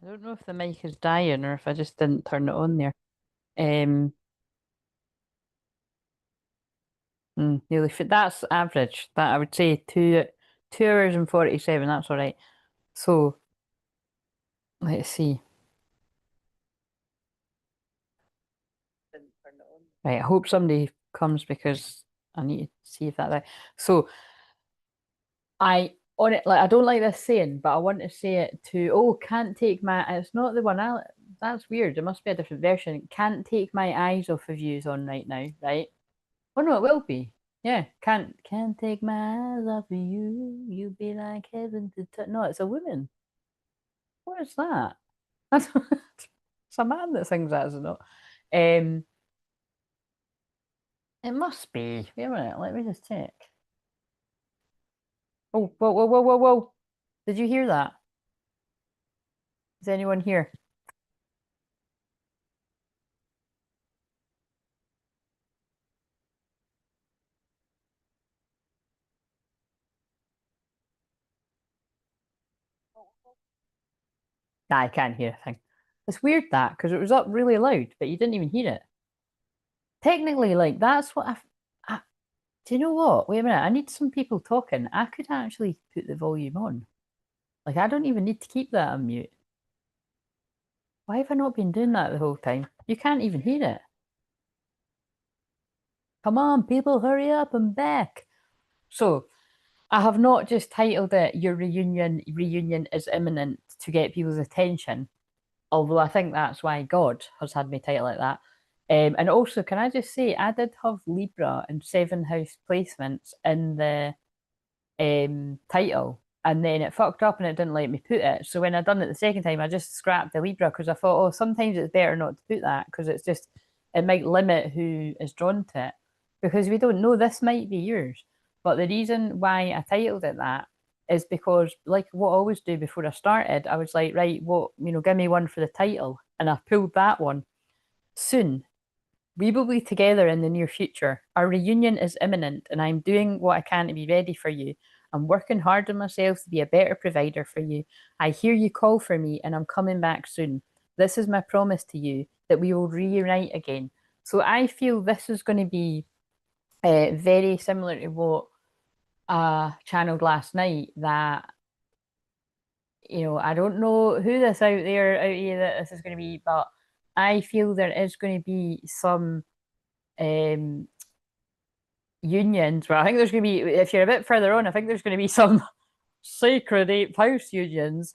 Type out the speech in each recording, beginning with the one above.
I don't know if the mic is dying or if I just didn't turn it on there. Um, nearly fit. That's average. That I would say 2 hours and 47. That's all right. So let's see. Right, I hope somebody comes because I need to see if that. So I on it like I don't like this saying, but I want to say it to. Oh, can't take my. It's not the one. That's weird. It must be a different version. Can't take my eyes off of you is on right now, right? Oh no, it will be. Yeah, can't take my eyes off of you. You be like heaven to touch. No, it's a woman. What is that? That's it's a man that sings that, is it not? Um, it must be. Wait a minute, let me just check. Oh, whoa, whoa, whoa, whoa, whoa! Did you hear that? Is anyone here? Nah, I can't hear a thing. It's weird that because it was up really loud, but you didn't even hear it. Technically, like that's what I. Do you know what? Wait a minute. I need some people talking. I could actually put the volume on. Like I don't even need to keep that on mute. Why have I not been doing that the whole time? You can't even hear it. Come on, people, hurry up, I'm back. So I have not just titled it Your Reunion is Imminent to get people's attention, although I think that's why God has had me title like that. And also, can I just say, I did have Libra and seven house placements in the title, and then it fucked up and it didn't let me put it. So when I done it the second time, I just scrapped the Libra because I thought, oh, sometimes it's better not to put that because it's just it might limit who is drawn to it because we don't know. This might be yours, but the reason why I titled it that is because, like what I always do before I started, I was like, right, what give me one for the title, and I pulled that one. Soon we will be together in the near future. Our reunion is imminent, and I'm doing what I can to be ready for you. I'm working hard on myself to be a better provider for you. I hear you call for me, and I'm coming back soon. This is my promise to you that we will reunite again. So I feel this is going to be very similar to what I channeled last night. That I don't know who this out there out here that this is going to be, but I feel there is going to be some um unions. Well, I think there's going to be, if you're a bit further on, I think there's going to be some sacred ape house unions,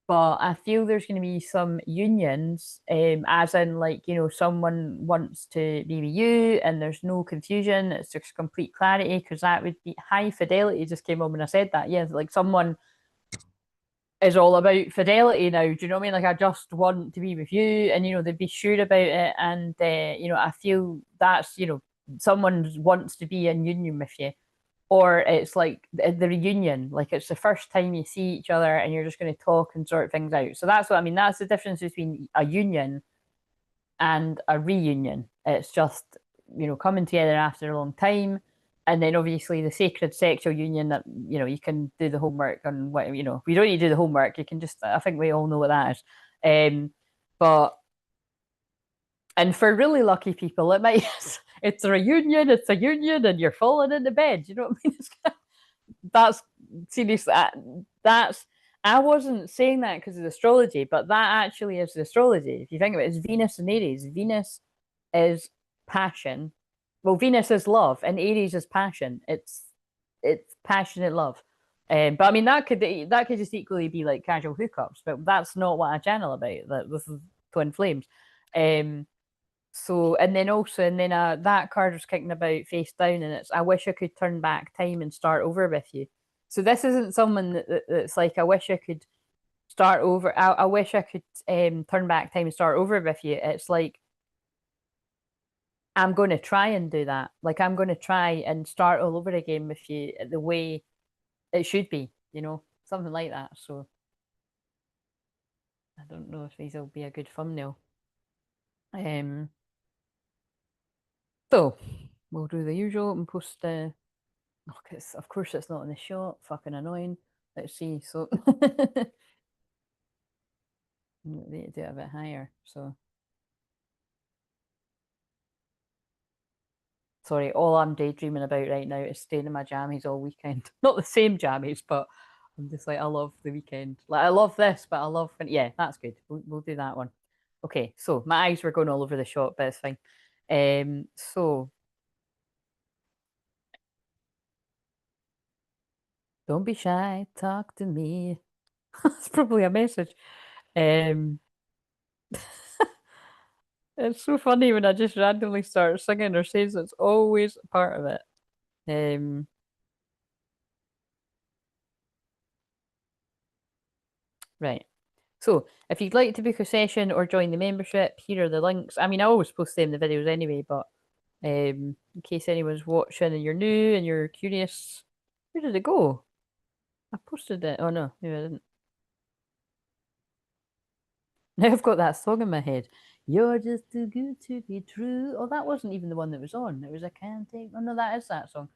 but I feel there's going to be some unions, as in, like, someone wants to be with you and there's no confusion, it's just complete clarity, because that would be high fidelity. Just came on when I said that. Yeah, like someone is all about fidelity now. Do you know what I mean? Like, I just want to be with you, and they'd be sure about it. And I feel that's someone wants to be in union with you, or it's like the reunion, like it's the first time you see each other, and you're just going to talk and sort things out. So that's what I mean. That's the difference between a union and a reunion. It's just coming together after a long time, and then obviously the sacred sexual union that you can do the homework on. What we don't need to do the homework. You can just, I think we all know what that is. But and for really lucky people, it might it's a reunion, it's a union, and you're falling into bed. You know what I mean? That's seriously that's I wasn't saying that because of astrology, but that actually is the astrology. If you think about it, it's Venus and Aries. Venus is passion. Well, Venus is love, and Aries is passion. It's passionate love. But I mean that could just equally be like casual hookups, but that's not what I channel about. That this is twin flames. Um, so and then that card was kicking about face down, and it's I wish I could turn back time and start over with you. So this isn't someone that's like I wish I could start over. I wish I could turn back time and start over with you. It's like I'm going to try and do that. Like I'm going to try and start all over again with you the way it should be. Something like that. So I don't know if these will be a good thumbnail. Um, so we'll do the usual and post the. Oh, of course it's not in the shot. Fucking annoying. Let's see. So They need to do it a bit higher. So sorry, all I'm daydreaming about right now is staying in my jammies all weekend. Not the same jammies, but I'm just like I love the weekend. Like I love this, but I love yeah, that's good. We'll do that one. Okay, so my eyes were going all over the shop, but it's fine. So don't be shy, talk to me. That's probably a message. Um, it's so funny when I just randomly start singing or says it's always part of it. Um, right. So if you'd like to book a session or join the membership, here are the links. I mean, I always post them in the videos anyway, but in case anyone's watching and you're new and you're curious, where did it go? I posted it. Oh no, maybe I didn't. Now I've got that song in my head. You're just too good to be true. Oh, that wasn't even the one that was on. It was I can't take. Oh no, that is that song.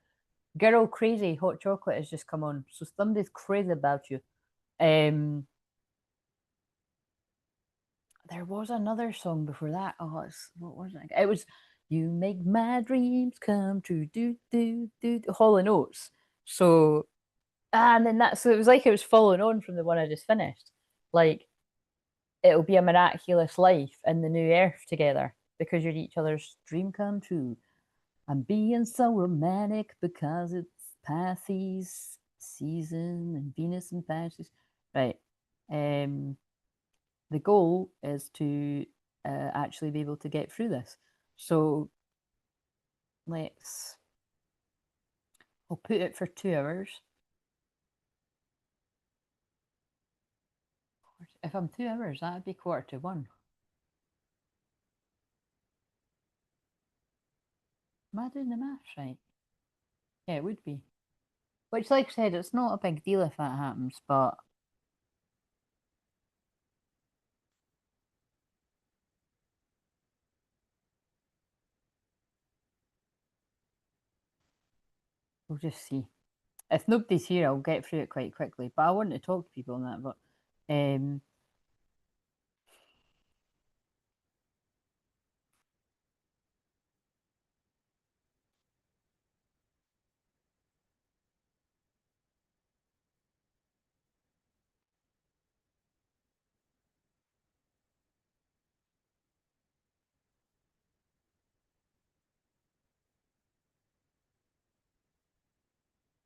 Girl Crazy Hot Chocolate has just come on. So somebody's crazy about you. Um, there was another song before that. Oh, what was it? It was You Make My Dreams Come True. Do Hall and Oates. So and then that so it was like it was following on from the one I just finished. Like it'll be a miraculous life in the new earth together because you're each other's dream come true. I'm being so romantic because it's Pisces season and Venus and Pisces. Right. Um, the goal is to actually be able to get through this. So let's, I'll put it for 2 hours. If I'm 2 hours, that would be 1:45. Am I doing the maths right? Yeah, it would be. Which, like I said, it's not a big deal if that happens, but we'll just see. If nobody's here, I'll get through it quite quickly. But I want to talk to people on that. But um,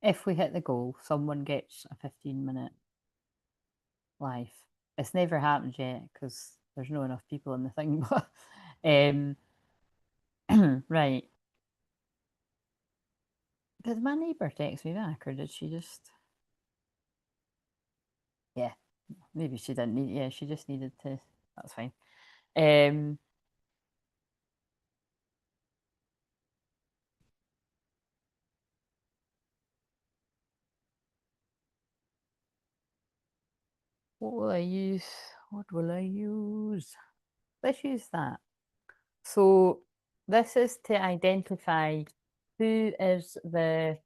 if we hit the goal, someone gets a 15-minute live. It's never happened yet because there's not enough people in the thing. But right. Did my neighbour text me back, or did she just? Yeah, maybe she didn't need. Yeah, she just needed to. That's fine. Um, what will I use? What will I use? Let's use that. So this is to identify who is the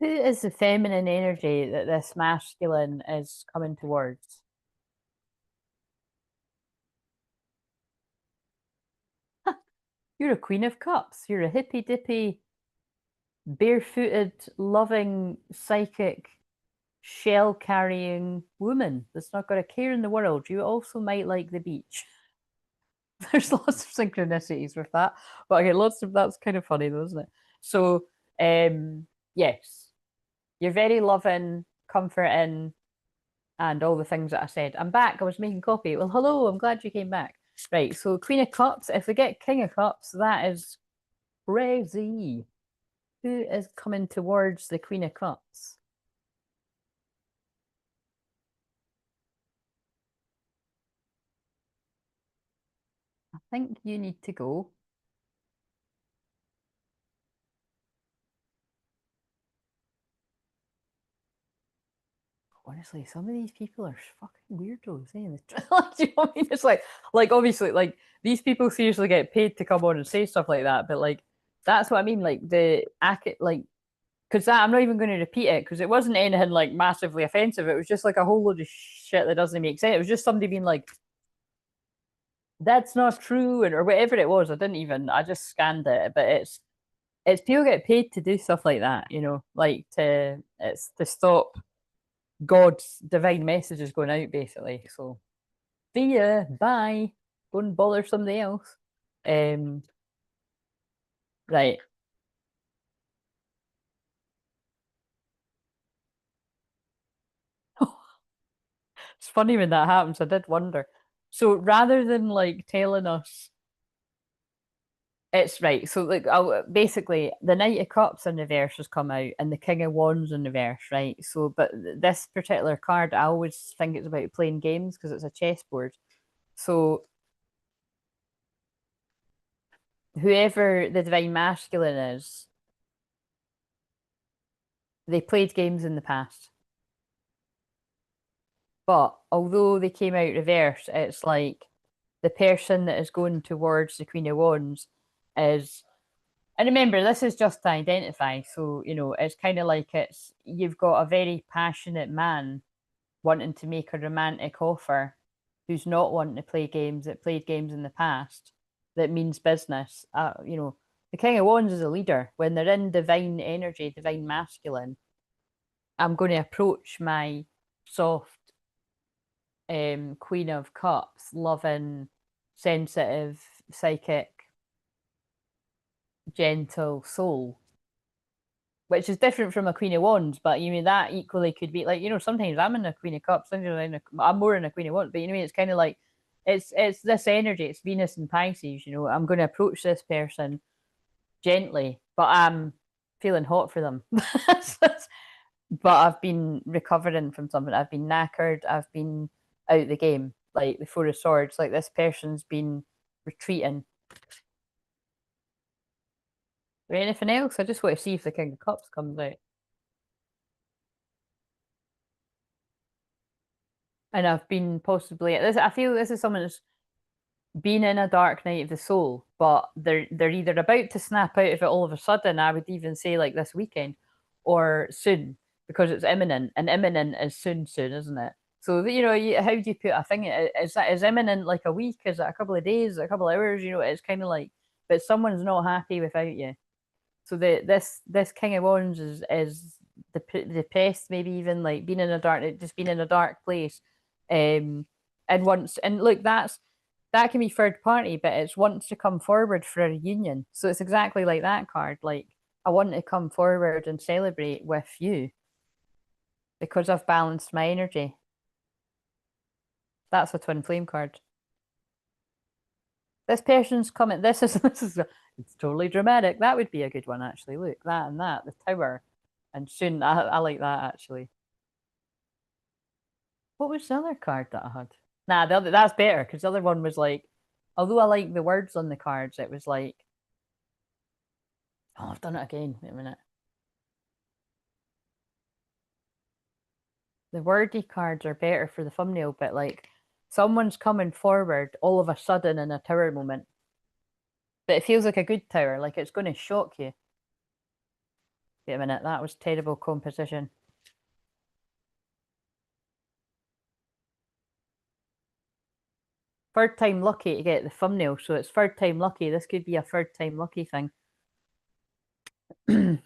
who is the feminine energy that this masculine is coming towards. You're a queen of cups. You're a hippy dippy, barefooted, loving, psychic, shell carrying woman that's not got a care in the world. You also might like the beach. There's lots of synchronicities with that. But okay, lots of that's kind of funny though, isn't it? So yes, you're very loving, comforting, and all the things that I said. I'm back. I was making coffee. Well, hello. I'm glad you came back. Right. So Queen of Cups. If we get King of Cups, that is crazy. Who is coming towards the Queen of Cups? I think you need to go. Honestly, some of these people are fucking weirdos, eh? Like, do you know what I mean? It's like obviously, like these people seriously get paid to come on and say stuff like that, but like that's what I mean. Like the like because that I'm not even going to repeat it because it wasn't anything like massively offensive. It was just like a whole load of shit that doesn't make sense. It was just somebody being like, "That's not true," and or whatever it was. I just scanned it, but it's people get paid to do stuff like that, like it's to stop God's divine messages going out, basically. So see ya, bye. Go and bother somebody else. Um, right. It's funny when that happens. I did wonder. So rather than like telling us it's right, so like basically the Knight of Cups in reverse has come out and the King of Wands in reverse, right? So, but this particular card, I always think it's about playing games because it's a chessboard. So whoever the divine masculine is, they played games in the past. But although they came out reverse, it's like the person that is going towards the Queen of Wands is, and remember, this is just to identify. So, it's kind of like you've got a very passionate man wanting to make a romantic offer who's not wanting to play games, that played games in the past, that means business. The King of Wands is a leader. When they're in divine energy, divine masculine, I'm going to approach my soft Queen of Cups, loving, sensitive, psychic, gentle soul, which is different from a Queen of Wands. But you mean that equally could be like, sometimes I'm in a Queen of Cups, sometimes I'm more in a Queen of Wands. But you know what I mean? It's kind of like it's this energy. It's Venus and Pisces. I'm going to approach this person gently, but I'm feeling hot for them. But I've been recovering from something. I've been knackered. I've been out the game, like the Four of Swords. Like this person's been retreating. Or anything else? I just want to see if the King of Cups comes out. And I've been possibly this. I feel this is someone that's been in a dark night of the soul, but they're either about to snap out of it all of a sudden. I would even say like this weekend, or soon because it's imminent, and imminent is soon, isn't it? So how do you put a thing? Is imminent like a week? Is it a couple of days? A couple of hours? It's kind of like, but someone's not happy without you. So this King of Wands is depressed, maybe even like being in a dark, just being in a dark place, and once and look, that can be third party, but it's wants to come forward for a reunion. So it's exactly like that card. Like I want to come forward and celebrate with you because I've balanced my energy. That's a twin flame card. This person's coming. It's totally dramatic. That would be a good one, actually. Look, that and that, the tower, and soon. I like that actually. What was the other card that I had? Nah, that's better because the other one was like, although I like the words on the cards, it was like, oh, I've done it again. Wait a minute. The wordy cards are better for the thumbnail, but like someone's coming forward all of a sudden in a tower moment. But it feels like a good tower, like it's going to shock you. Wait a minute, that was terrible composition. Third time lucky to get the thumbnail, so it's third time lucky. This could be a third time lucky thing. Okay,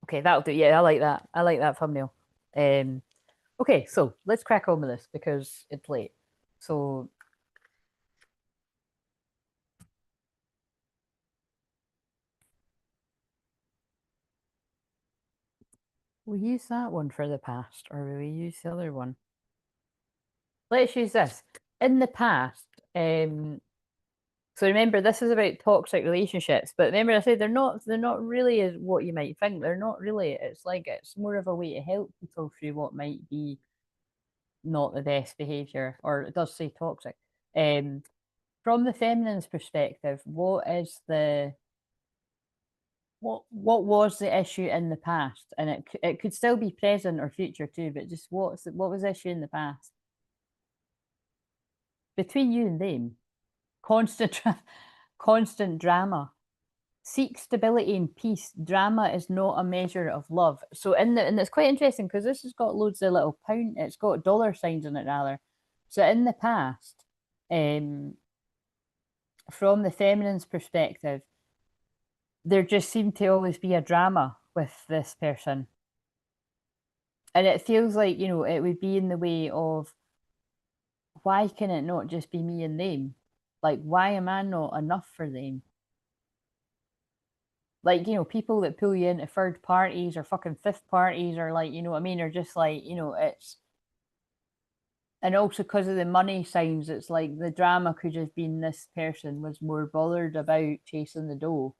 that'll do. Yeah, I like that. I like that thumbnail. Okay, so let's crack on with this because it's late. So we'll use that one for the past, or will we use the other one? Let's use this. In the past, so remember this is about toxic relationships, but remember I said they're not really as what you might think. They're not really. It's like it's more of a way to help people through what might be not the best behavior, or it does say toxic. Um, from the feminine's perspective, what was the issue in the past, and it could still be present or future too, but just what was the issue in the past between you and them? Constant, constant drama. seek stability and peace. Drama is not a measure of love. So and it's quite interesting because this has got loads of little pound. It's got dollar signs in it rather. So in the past, from the feminine's perspective, there just seemed to always be a drama with this person. And it feels like, it would be in the way of, why can it not just be me and them? Like, why am I not enough for them? Like, people that pull you into third parties or fucking fifth parties or like, you know what I mean? Or just like, it's, and also because of the money signs, it's like the drama could have been this person was more bothered about chasing the dough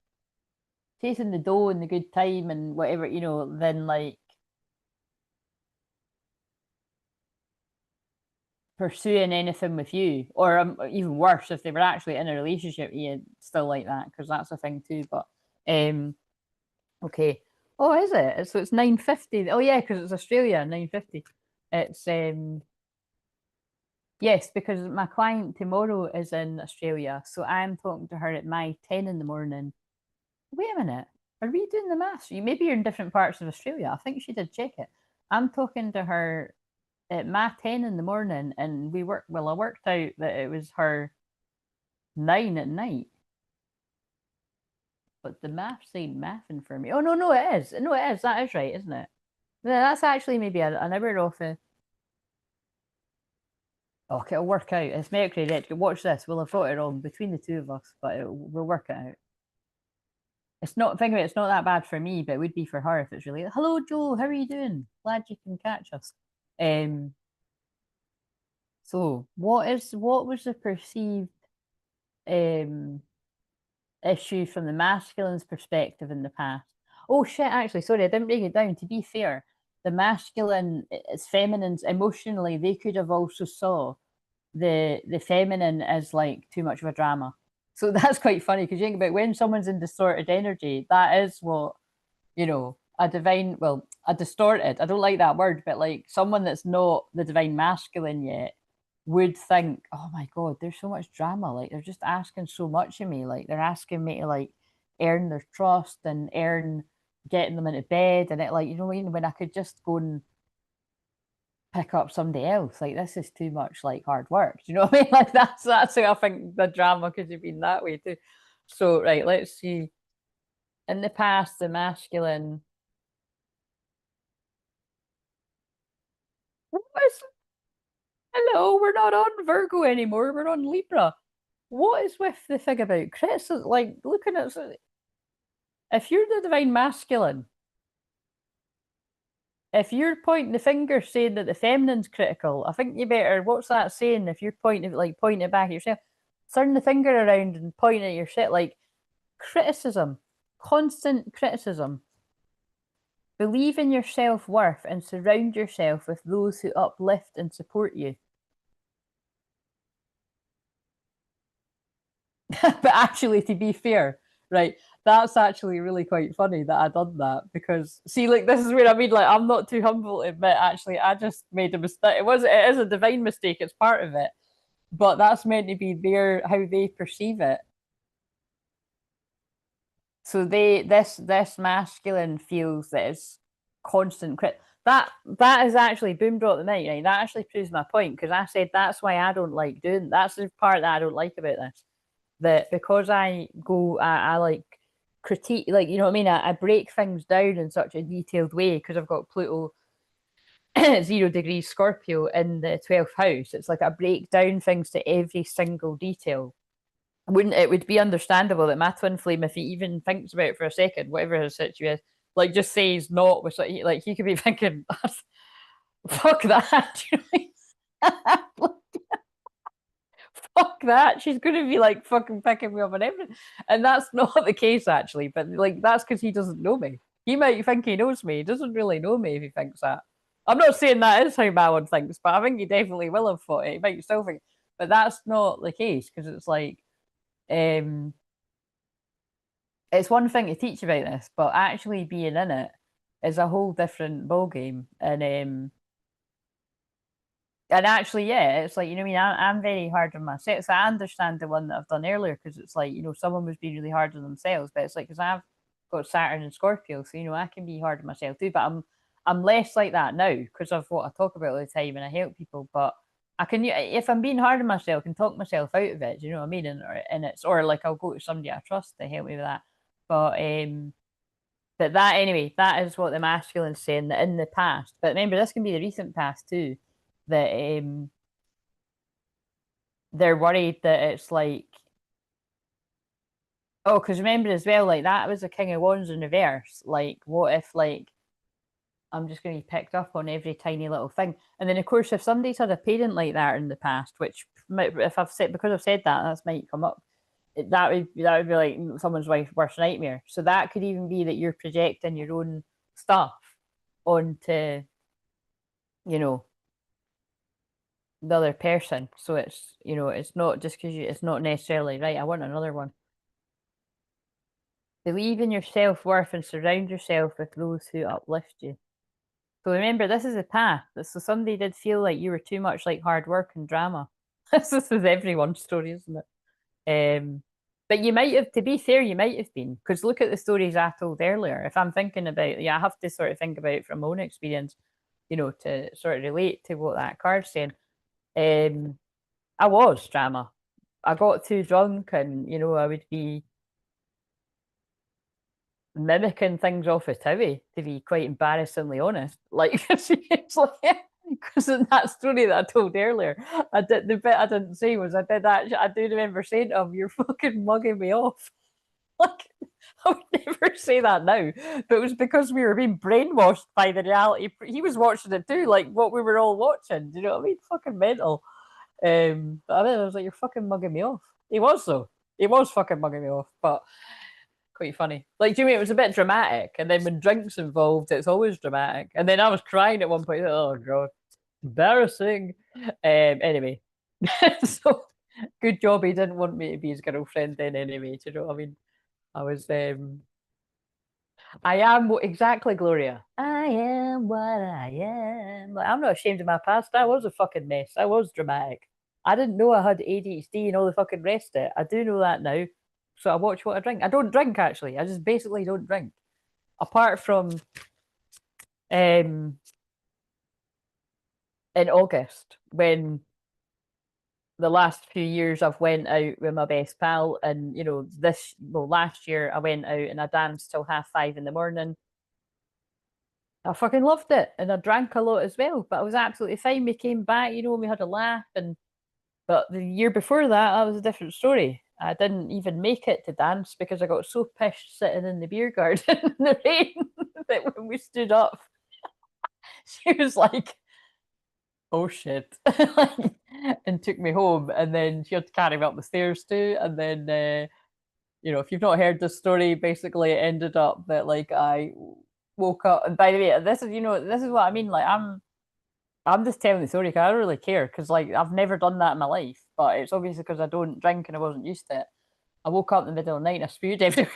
and the good time and whatever, than like pursuing anything with you. Or even worse, if they were actually in a relationship, you still like that, because that's a thing too. But okay. Oh, is it? So it's 9:50. Oh yeah, because it's Australia, 9:50. It's yes, because my client tomorrow is in Australia, so I'm talking to her at my 10 in the morning. Wait a minute. Are we doing the maths? Maybe you're in different parts of Australia. I think she did check it. I'm talking to her at my 10 in the morning, and I worked out that it was her 9 at night. But the maths ain't mathing for me. Oh no, no, it is. No, it is. That is right, isn't it? Yeah, that's actually maybe an hour off. Okay, it'll work out. It's Mercury retrograde. Watch this. We'll have got it wrong between the two of us, but we'll work it out. It's not, think of it, it's not that bad for me, but it would be for her if it's really, hello, Joe, how are you doing? Glad you can catch us. Um, so what was the perceived um issue from the masculine's perspective in the past? Oh shit, actually, sorry, I didn't break it down. To be fair, the masculine, it's feminines emotionally, they could have also saw the feminine as like too much of a drama. So that's quite funny because you think about when someone's in distorted energy, that is what, a distorted, I don't like that word, but like someone that's not the divine masculine yet would think, oh my God, there's so much drama. Like they're just asking so much of me. Like they're asking me to like earn their trust and earn getting them into bed. And it like, when I could just go and pick up somebody else. Like this is too much like hard work. Do you know what I mean? Like that's how I think the drama could have been that way too. So right, let's see. In the past, the masculine. What is, hello, we're not on Virgo anymore. We're on Libra. What is with the thing about criticism? Like looking at, if you're the divine masculine, if you're pointing the finger saying that the feminine's critical, I think you better. What's that saying? If you're pointing it back at yourself, turn the finger around and point at your shit. Like criticism, constant criticism. Believe in your self worth and surround yourself with those who uplift and support you. But actually, to be fair, right, that's actually really quite funny that I done that because see, like this is where I mean, like I'm not too humble to admit actually I just made a mistake. It is a divine mistake. It's part of it, but that's meant to be their how they perceive it. So this masculine feels that it's constant crit. That is actually boom brought the night, right? That actually proves my point because I said that's why I don't like doing. That's the part that I don't like about this. That because I like critique, like you know what I mean. I break things down in such a detailed way because I've got Pluto 0 degrees Scorpio in the 12th house. It's like I break down things to every single detail. Wouldn't it would be understandable that my twin flame, if he even thinks about it for a second, whatever his situation is, like just says not with like he could be thinking, fuck that. Fuck that. She's gonna be like fucking picking me up and everything. And that's not the case actually, but like that's because he doesn't know me. He might think he knows me. He doesn't really know me if he thinks that. I'm not saying that is how Malin thinks, but I think he definitely will have thought it. He might still think, but that's not the case because it's like um it's one thing to teach about this, but actually being in it is a whole different ball game. And And actually, yeah, it's like, you know what I mean? I'm very hard on myself. So I understand the one that I've done earlier because it's like, you know, someone was being really hard on themselves, but it's like, because I've got Saturn and Scorpio, so, you know, I can be hard on myself too, but I'm less like that now because of what I talk about all the time and I help people. But I can, if I'm being hard on myself, I can talk myself out of it. Do you know what I mean? And it's, or like I'll go to somebody I trust to help me with that. But that anyway, that is what the masculine's saying that in the past. But remember, this can be the recent past too. That they're worried that it's like, oh, because remember as well, like that was a King of Wands in reverse. Like, what if like I'm just going to be picked up on every tiny little thing? And then of course, if somebody's had a parent like that in the past, which if I've said because I've said that, that's might come up. That would be like someone's wife's worst nightmare. So that could even be that you're projecting your own stuff onto, you know, the other person. So it's, you know, it's not just because it's not necessarily right. I want another one. Believe in your self-worth and surround yourself with those who uplift you. So remember, this is a path. So somebody did feel like you were too much like hard work and drama. This is everyone's story, isn't it? But you might have, to be fair, you might have been, because look at the stories I told earlier. If I'm thinking about, yeah, I have to sort of think about it from my own experience, you know, to sort of relate to what that card's saying. I was drama. I got too drunk, and you know, I would be mimicking things off of Towie, to be quite embarrassingly honest. Like it's like because in that story that I told earlier, I did the bit I didn't say was I did actually I do remember saying to him, "You're fucking mugging me off." Like I would never say that now, but it was because we were being brainwashed by the reality. He was watching it too, like what we were all watching. Do you know what I mean? Fucking mental. But I was like, "You're fucking mugging me off." He was though. He was fucking mugging me off, but quite funny. Like, do you mean it was a bit dramatic? And then when drinks involved, it's always dramatic. And then I was crying at one point. Oh god, embarrassing. Anyway, so good job he didn't want me to be his girlfriend then. Anyway, do you know what I mean? I was. I am exactly Gloria. I am what I am. Like, I'm not ashamed of my past. I was a fucking mess. I was dramatic. I didn't know I had ADHD and all the fucking rest of it. I do know that now. So I watch what I drink. I don't drink actually. I just basically don't drink. Apart from um in August when the last few years I've went out with my best pal and you know last year I went out and I danced till 5:30 in the morning. I fucking loved it and I drank a lot as well, but I was absolutely fine. We came back, you know, and we had a laugh and but the year before that was a different story. I didn't even make it to dance because I got so pissed sitting in the beer garden in the rain that when we stood up, she was like, "Oh shit," and took me home. And then she had to carry me up the stairs too. And then, you know, if you've not heard this story, basically it ended up that like I woke up. And by the way, this is you know this is what I mean. Like I'm just telling the story because I don't really care because like I've never done that in my life, but it's obviously because I don't drink and I wasn't used to it. I woke up in the middle of the night and I spewed everywhere.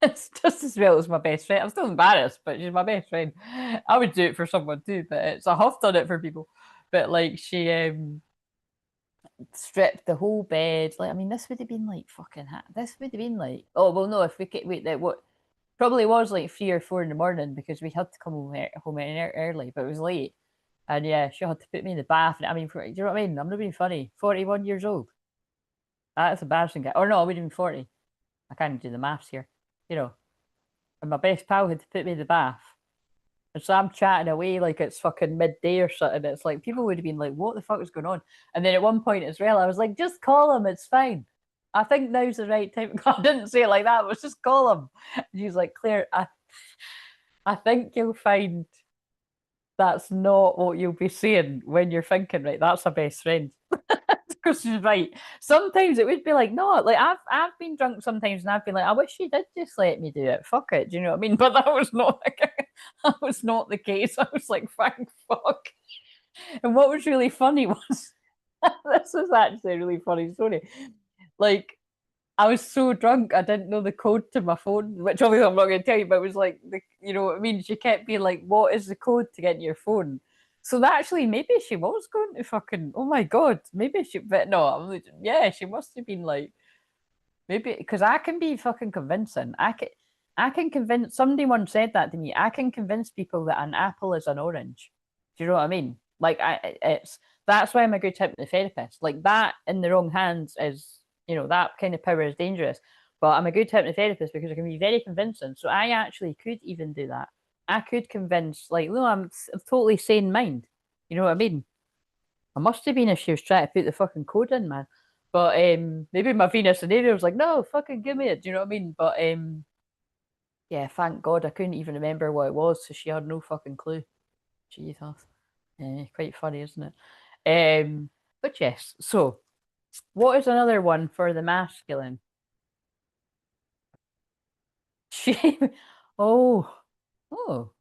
It's just as well as my best friend. I'm still embarrassed, but she's my best friend. I would do it for someone too, but it's I have done it for people. But like she stripped the whole bed. Like I mean, this would have been like fucking. This would have been like oh well no if we could wait that what probably was like 3 or 4 in the morning because we had to come home early, but it was late. And yeah, she had to put me in the bath. I mean, do you know what I mean? I'm not being funny. 41 years old. That's embarrassing. Or no, I wouldn't be 40. I can't do the maths here. You know, and my best pal had to put me in the bath. And so I'm chatting away like it's fucking midday or something. It's like people would have been like, what the fuck is going on? And then at one point as well, I was like, just call him, it's fine. I think now's the right time. I didn't say it like that, it was just call him. And she's like, Claire, I think you'll find that's not what you'll be saying when you're thinking, right, that's a best friend. Because she's right. Sometimes it would be like, no, like I've been drunk sometimes and I've been like, I wish you did just let me do it. Fuck it. Do you know what I mean? But that was not that was not the case. I was like, thank fuck. And what was really funny was this was actually a really funny story. Like I was so drunk, I didn't know the code to my phone, which obviously I'm not going to tell you, but it was like, you know what I mean? She kept being like, what is the code to get in your phone? So actually, maybe she was going to fucking. Oh my god, maybe she. But no, yeah, she must have been like maybe because I can be fucking convincing. I can convince. Somebody once said that to me. I can convince people that an apple is an orange. Do you know what I mean? Like it's that's why I'm a good hypnotherapist. Like that in the wrong hands is, that kind of power is dangerous. But I'm a good hypnotherapist because I can be very convincing. So I actually could even do that. I could convince, like, no, I'm totally sane mind. You know what I mean? I must have been if she was trying to put the fucking code in, man. But maybe my Venus and Ariel was like, no, fucking give me it. Do you know what I mean? But yeah, thank God I couldn't even remember what it was, so she had no fucking clue. Jesus. Quite funny, isn't it? But yes, so what is another one for the masculine? Shame. Oh, oh.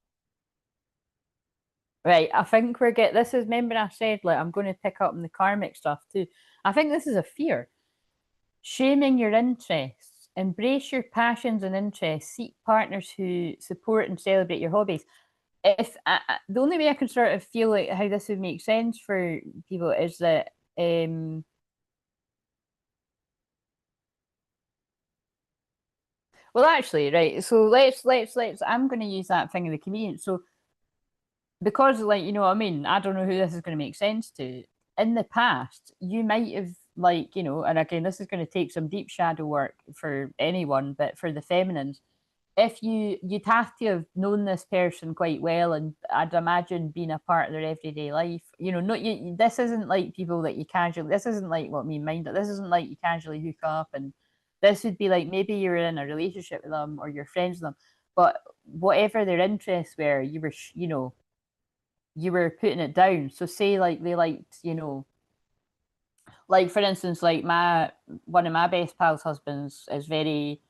Right, I think this is, remember I said, like, I'm going to pick up on the karmic stuff too. I think this is a fear. Shaming your interests. Embrace your passions and interests. Seek partners who support and celebrate your hobbies. If the only way I can sort of feel like how this would make sense for people is that well, actually, right. So let's. I'm going to use that thing of the comedian. So because, like, you know what I mean. I don't know who this is going to make sense to. In the past, you might have, like, and again, this is going to take some deep shadow work for anyone, but for the feminines, if you'd have to have known this person quite well, and I'd imagine being a part of their everyday life. Not you. This isn't like people that you casually. This isn't like what me mind. This isn't like you casually hook up, and this would be like maybe you're in a relationship with them or you're friends with them, but whatever their interests were, you were putting it down. So say like they liked, like for instance, like my one of my best pals' husbands is very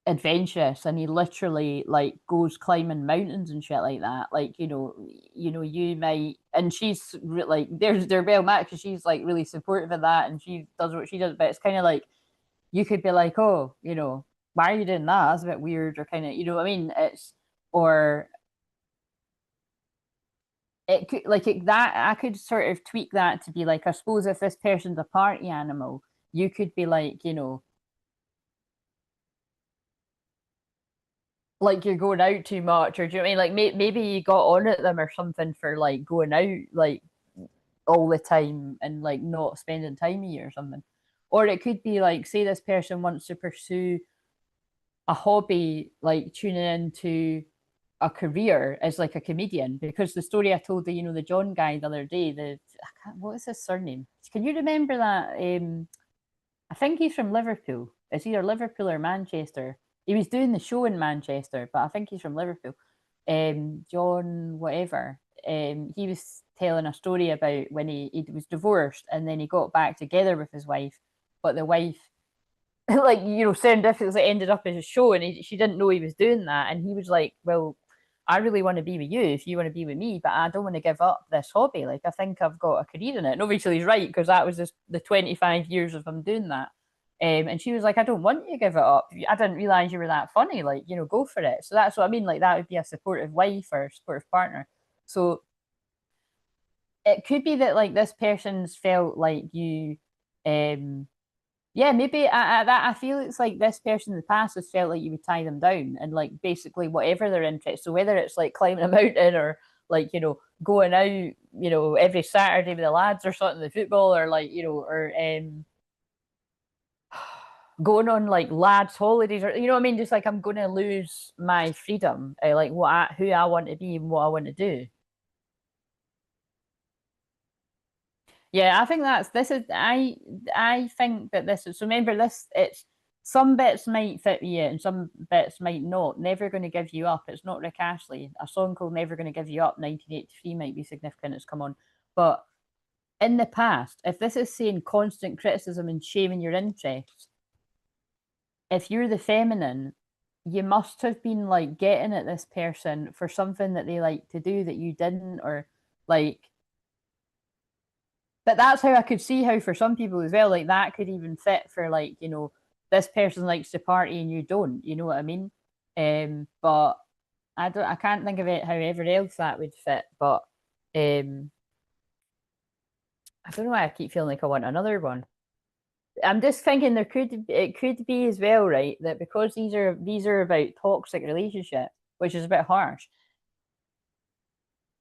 adventurous and he literally like goes climbing mountains and shit like that. Like, you might, and she's like they're well matched because she's like really supportive of that and she does what she does, but it's kind of like you could be like, oh, why are you doing that? That's a bit weird, or kind of, you know what I mean? It's or it could like that I could sort of tweak that to be like, I suppose if this person's a party animal, you could be like, like you're going out too much, or do you know what I mean? Like maybe you got on at them or something for like going out like all the time and like not spending time with you or something. Or it could be like, say this person wants to pursue a hobby, like tuning into a career as like a comedian, because the story I told the John guy the other day, what is his surname? Can you remember that? I think he's from Liverpool. It's either Liverpool or Manchester. He was doing the show in Manchester, but I think he's from Liverpool. John, whatever. He was telling a story about when he was divorced and then he got back together with his wife, but the wife, like, serendipitously ended up as a show and she didn't know he was doing that. And he was like, well, I really want to be with you if you want to be with me, but I don't want to give up this hobby. Like, I think I've got a career in it. And obviously he's right, because that was just the 25 years of him doing that. And she was like, I don't want you to give it up. I didn't realize you were that funny. Like, go for it. So that's what I mean. Like, that would be a supportive wife or supportive partner. So it could be that like this person's felt like you, yeah, maybe I feel it's like this person in the past has felt like you would tie them down and like basically whatever their interest. So whether it's like climbing a mountain or like, going out, every Saturday with the lads or something, the football, or like, or going on like lads holidays, or what I mean, just like I'm gonna lose my freedom, like who I want to be and what I want to do. Yeah, I think this is I think that this is, so remember this, it's some bits might fit you and some bits might not. Never Gonna Give You Up. It's not Rick Astley. A song called Never Gonna Give You Up, 1983, might be significant, it's come on. But in the past, if this is saying constant criticism and shaming your interests, if you're the feminine, you must have been like getting at this person for something that they like to do that you didn't, or like, but that's how I could see how for some people as well, like that could even fit for like, this person likes to party and you don't, you know what I mean? But I can't think of it however else that would fit. But I don't know why I keep feeling like I want another one. I'm just thinking it could be as well, right? That because these are about toxic relationship, which is a bit harsh,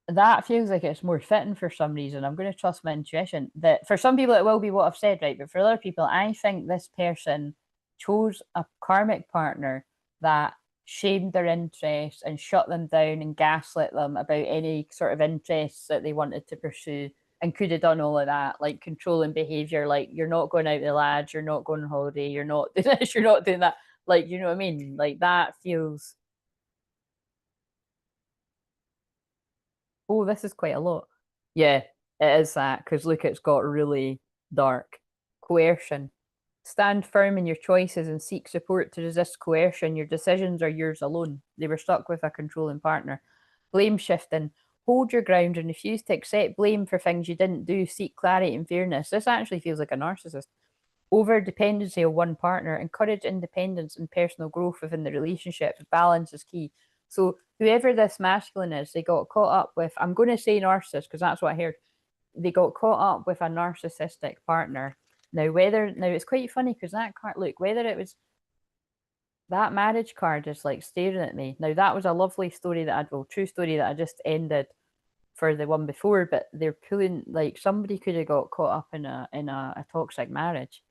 that feels like it's more fitting for some reason. I'm going to trust my intuition. That for some people it will be what I've said, right? But for other people, I think this person chose a karmic partner that shamed their interests and shut them down and gaslit them about any sort of interests that they wanted to pursue and could have done all of that, like controlling behavior, like you're not going out with the lads, you're not going on holiday, you're not doing this, you're not doing that. Like, you know what I mean? Like that feels, oh, this is quite a lot. Yeah, it is that because look, it's got really dark. Coercion. Stand firm in your choices and seek support to resist coercion. Your decisions are yours alone. They were stuck with a controlling partner. Blame shifting. Hold your ground and refuse to accept blame for things you didn't do. Seek clarity and fairness. This actually feels like a narcissist. Over dependency of one partner. Encourage independence and personal growth within the relationship. Balance is key. So whoever this masculine is, they got caught up with, I'm going to say narcissist because that's what I heard. They got caught up with a narcissistic partner. Now it's quite funny because that card, look, whether it was that marriage card is like staring at me. Now that was a lovely story true story that I just ended for the one before, but they're pulling like somebody could have got caught up in a toxic marriage.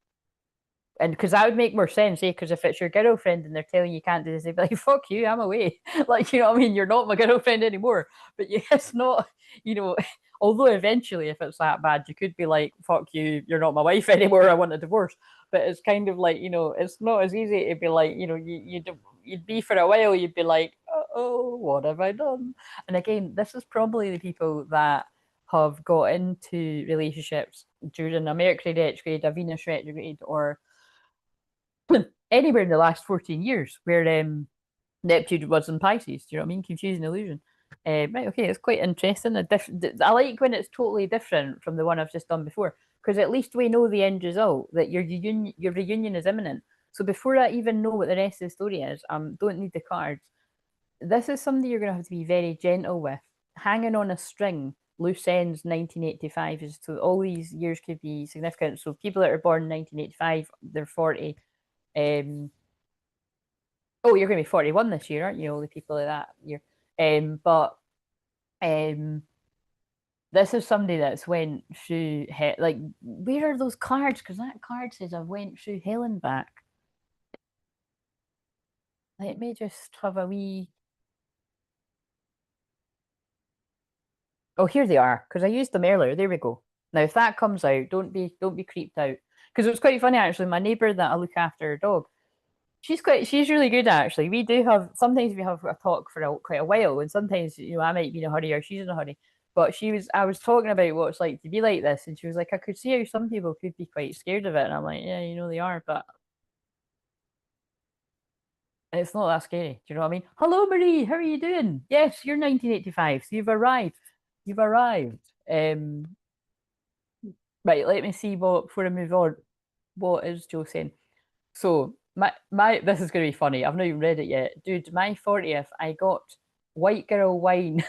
And because that would make more sense, eh? Because if it's your girlfriend and they're telling you can't do this, they'd be like, "Fuck you, I'm away." Like, you know what I mean? You're not my girlfriend anymore. But yeah, it's not, you know. Although eventually, if it's that bad, you could be like, "Fuck you, you're not my wife anymore. I want a divorce." But it's kind of like, you know, it's not as easy to be like, you know, you'd be for a while, you'd be like, "Oh, what have I done?" And again, this is probably the people that have got into relationships during a Mercury retrograde, a Venus retrograde, or anywhere in the last 14 years where Neptune was in Pisces. Do you know what I mean? Confusing illusion. Right, okay, it's quite interesting. I like when it's totally different from the one I've just done before, because at least we know the end result, that your reunion is imminent. So before I even know what the rest of the story is, don't need the cards. This is somebody you're going to have to be very gentle with. Hanging on a string, loose ends 1985 is, so all these years could be significant. So people that are born in 1985, they're 40. Oh, you're going to be 41 this year, aren't you? All the people of that year. But um, this is somebody that's went through like, where are those cards? Because that card says I went through hell and back. Let me just have a wee. Oh, here they are. Because I used them earlier. There we go. Now, if that comes out, don't be creeped out. Because it was quite funny actually. My neighbour that I look after her dog, she's really good actually. We do have sometimes we have a talk for quite a while, and sometimes I might be in a hurry or she's in a hurry. But I was talking about what it's like to be like this, and she was like, I could see how some people could be quite scared of it, and I'm like, yeah, they are, but it's not that scary. Do you know what I mean? Hello, Marie, how are you doing? Yes, you're 1985, so you've arrived. You've arrived. Right, let me see what before I move on. What is Joe saying? So my this is gonna be funny. I've not even read it yet. Dude, my 40th, I got white girl wine.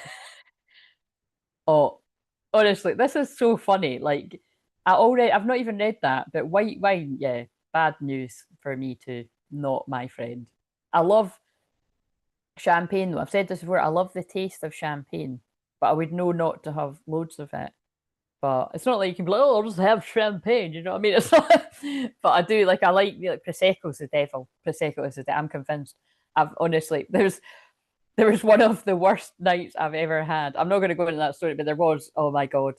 Oh, honestly, this is so funny. Like I've not even read that, but white wine, yeah, bad news for me too. Not my friend. I love champagne though. I've said this before. I love the taste of champagne, but I would know not to have loads of it. But it's not like you can be like, oh, I'll just have champagne. You know what I mean? It's not. But I do like. I like prosecco's the devil. Prosecco is the devil. I'm convinced. I've honestly there was one of the worst nights I've ever had. I'm not going to go into that story, but there was. Oh my god,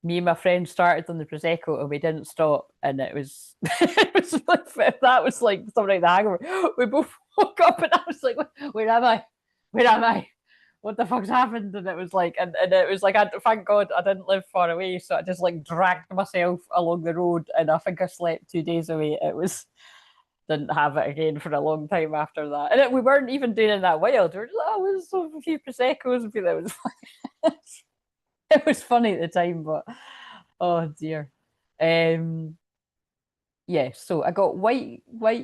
me and my friend started on the prosecco and we didn't stop, and it was it was like, that was like something like the hangover. We both woke up and I was like, where am I? Where am I? What the fuck's happened? And it was like, and it was like, thank God I didn't live far away, so I just like dragged myself along the road, and I think I slept 2 days away. It was didn't have it again for a long time after that, and we weren't even doing it that wild. We were just, oh, it was so a few proseccos, and it was it was funny at the time, but oh dear. Um, yeah, so I got white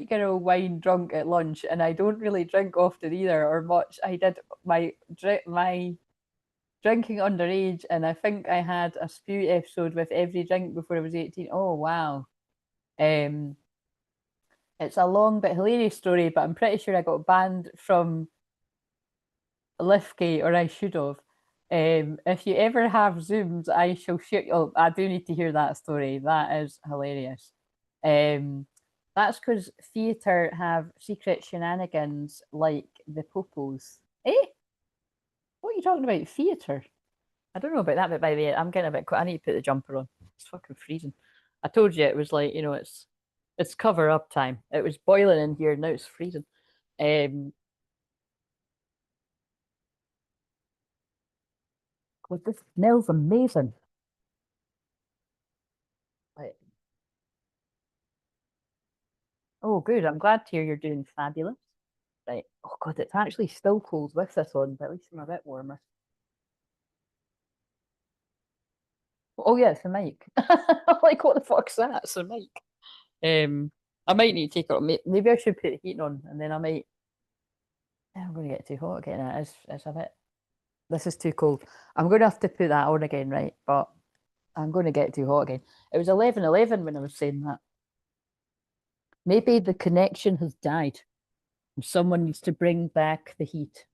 girl wine drunk at lunch, and I don't really drink often either or much. I did my drinking underage, and I think I had a spew episode with every drink before I was 18. Oh wow. Um, it's a long but hilarious story, but I'm pretty sure I got banned from Lifgate, or I should have. If you ever have Zooms, I shall shoot. Oh, I do need to hear that story. That is hilarious. Um, that's because theatre have secret shenanigans like the popos. Eh? What are you talking about? Theatre? I don't know about that, but by the way, I'm getting a bit. I need to put the jumper on. It's fucking freezing. I told you it was like it's cover up time. It was boiling in here. Now it's freezing. Um, God, this smells amazing. Like, oh, good. I'm glad to hear you're doing fabulous. Right. Oh God, it's actually still cold with this on, but at least I'm a bit warmer. Oh yeah, it's a mic. I'm like, what the fuck's that? It's a mic. I might need to take it on. Maybe I should put the heating on, and then I might. I'm going to get too hot again. It's a bit. This is too cold. I'm going to have to put that on again, right? But I'm going to get too hot again. It was 11:11 when I was saying that. Maybe the connection has died. Someone needs to bring back the heat.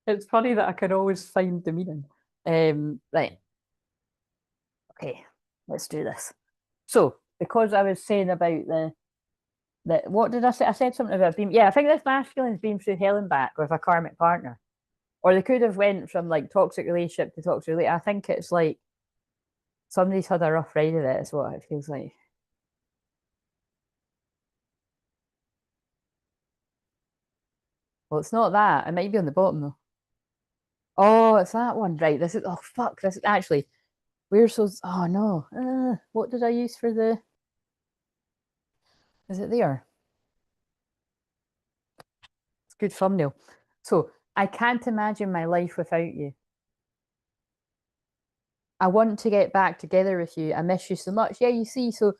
It's funny that I can always find the meaning. Right. Okay. Let's do this. So, because I was saying about what did I say? I said something about being. Yeah, I think this masculine's been through hell and back with a karmic partner, or they could have went from like toxic relationship to toxic relationship. I think it's like somebody's had a rough ride of it. Is what it feels like. Well, it's not that. It might be on the bottom though. Oh, it's that one, right? This is. Oh fuck! This is actually. We're so. Oh no. What did I use for the? Is it there? It's a good thumbnail. So I can't imagine my life without you. I want to get back together with you. I miss you so much. Yeah, you see, so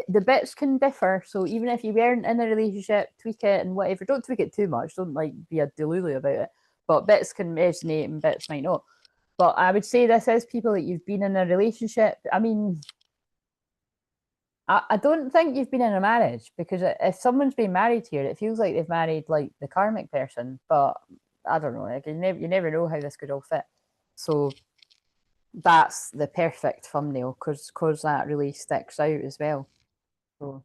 the bits can differ. So even if you weren't in a relationship, tweak it and whatever. Don't tweak it too much. Don't like be a delulu about it. But bits can resonate and bits might not. But I would say this is people that you've been in a relationship. I mean, I don't think you've been in a marriage because if someone's been married here, it feels like they've married like the karmic person. But I don't know. Like you never know how this could all fit. So that's the perfect thumbnail because that really sticks out as well. So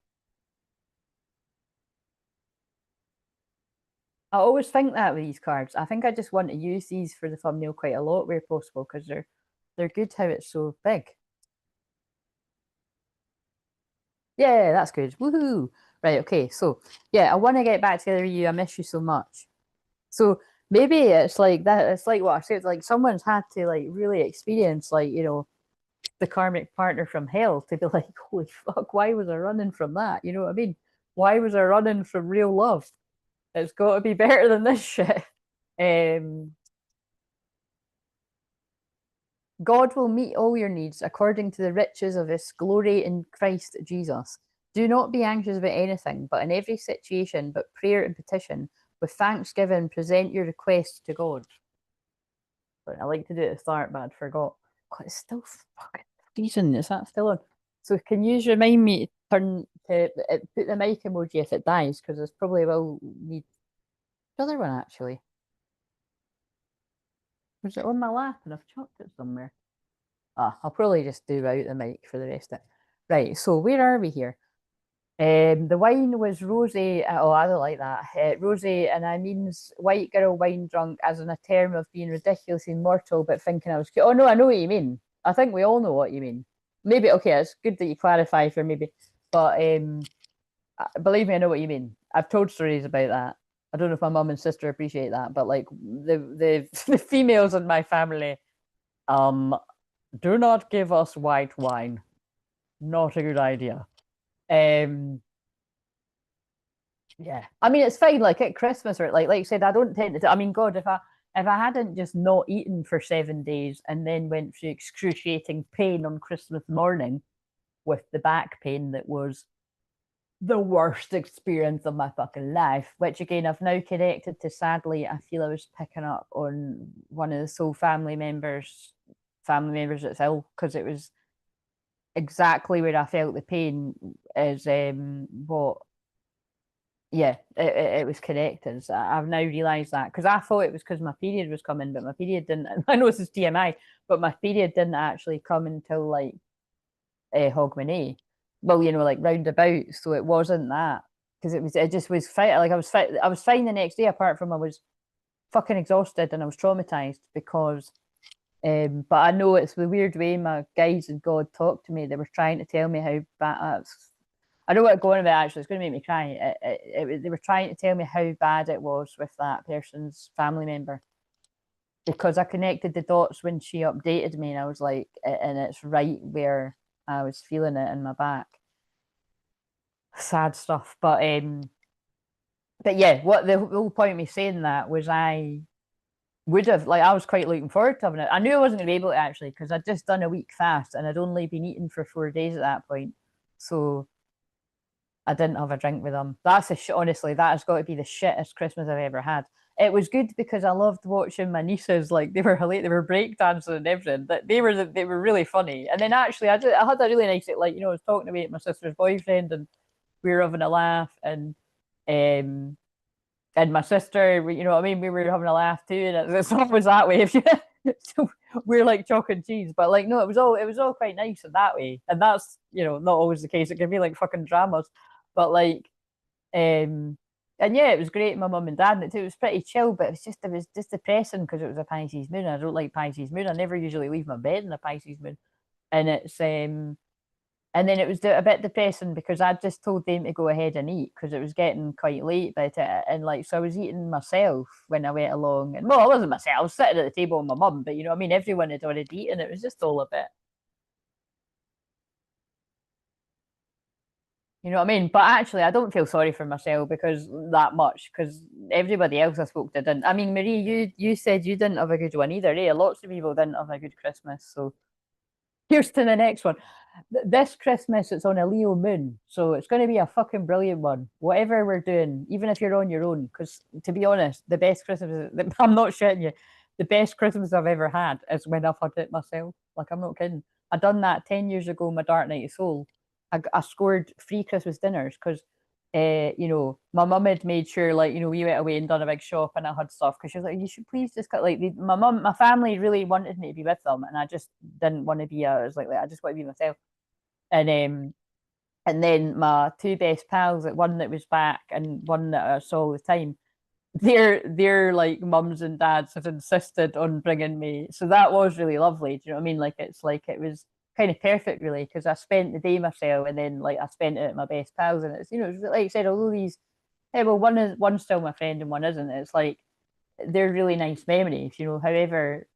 I always think that with these cards. I think I just want to use these for the thumbnail quite a lot where possible because they're good how it's so big. Yeah, that's good. Woohoo! Right, okay. So yeah, I want to get back together with you. I miss you so much. So maybe it's like that. It's like what I said. It's like someone's had to like really experience like the karmic partner from hell to be like, holy fuck, why was I running from that? You know what I mean? Why was I running from real love? It's got to be better than this shit. Um, God will meet all your needs according to the riches of his glory in Christ Jesus. Do not be anxious about anything, but in every situation, but prayer and petition, with thanksgiving, present your requests to God. But I like to do it at the start, but I forgot. God, it's still fucking freezing. Is that still on? So can you remind me to turn to put the mic emoji if it dies, because it's probably will need the other one actually. Was it on my lap and I've chucked it somewhere? Ah, I'll probably just do out the mic for the rest of it. Right, so where are we here? The wine was rosy. Oh, I don't like that. Rosy, and I means white girl wine drunk as in a term of being ridiculously mortal, but thinking I was cute. Oh no, I know what you mean. I think we all know what you mean. Maybe okay. It's good that you clarify for maybe, but believe me, I know what you mean. I've told stories about that. I don't know if my mum and sister appreciate that, but like the the females in my family, um, do not give us white wine. Not a good idea. Um, yeah, I mean it's fine. Like at Christmas or like you said, I don't tend to. I mean, God, if I hadn't just not eaten for 7 days and then went through excruciating pain on Christmas morning with the back pain that was the worst experience of my fucking life, which again I've now connected to. Sadly, I feel I was picking up on one of the soul family members that's ill, because it was exactly where I felt the pain is what yeah, it was connected. So I've now realised that, because I thought it was because my period was coming, but my period didn't. I know this is TMI, but my period didn't actually come until like Hogmanay. Well, like roundabout. So it wasn't that, because it just was fine. Like I was fine the next day, apart from I was fucking exhausted and I was traumatized because. But I know it's the weird way my guides and God talk to me. They were trying to tell me how bad. I know what I'm going about. Actually, it's going to make me cry. They were trying to tell me how bad it was with that person's family member, because I connected the dots when she updated me, and I was like, and it's right where I was feeling it in my back. Sad stuff, but yeah, what the whole point of me saying that was, I would have, like, I was quite looking forward to having it. I knew I wasn't going to be able to, actually, because I'd just done a week fast and I'd only been eating for 4 days at that point, so I didn't have a drink with them. Honestly, that has got to be the shittest Christmas I've ever had. It was good because I loved watching my nieces. Like, they were hilarious. They were breakdancing and everything. They were really funny. And then actually, I had a really nice, like, I was talking about my sister's boyfriend, and we were having a laugh, um and my sister, you know what I mean, we were having a laugh too, and it's always that way. If you, so we're like chalk and cheese, but like no, it was all quite nice in that way, and that's not always the case. It can be like fucking dramas, but like and yeah, it was great. My mum and dad, and it was pretty chill, but it was just depressing because it was a Pisces moon. I don't like Pisces moon. I never usually leave my bed in a Pisces moon, and it's and then it was a bit depressing because I just told them to go ahead and eat because it was getting quite late. And like, so I was eating myself when I went along. And well, I wasn't myself, I was sitting at the table with my mum, but you know what I mean? Everyone had already eaten. It was just all a bit, you know what I mean? But actually, I don't feel sorry for myself because that much, because everybody else I spoke to didn't. I mean, Marie, you said you didn't have a good one either, eh? Lots of people didn't have a good Christmas. So here's to the next one. This Christmas, it's on a Leo moon, so it's going to be a fucking brilliant one. Whatever we're doing, even if you're on your own, because to be honest, the best Christmas, I'm not shitting you, the best Christmas I've ever had is when I've had it myself. Like, I'm not kidding. I done that 10 years ago, my Dark Night of Soul. I scored free Christmas dinners because my mum had made sure, like, we went away and done a big shop, and I had stuff because she was like, you should please just cut, like, my family really wanted me to be with them, and I just didn't want to be. I was like, I just want to be myself. And then my two best pals, like one that was back and one that I saw all the time, their like mums and dads have insisted on bringing me. So that was really lovely. Do you know what I mean? Like, it's like it was kind of perfect, really, because I spent the day myself, and then like I spent it at my best pals, and it's it's like I said, although these, yeah, well, one's still my friend and one isn't. It's like they're really nice memories. However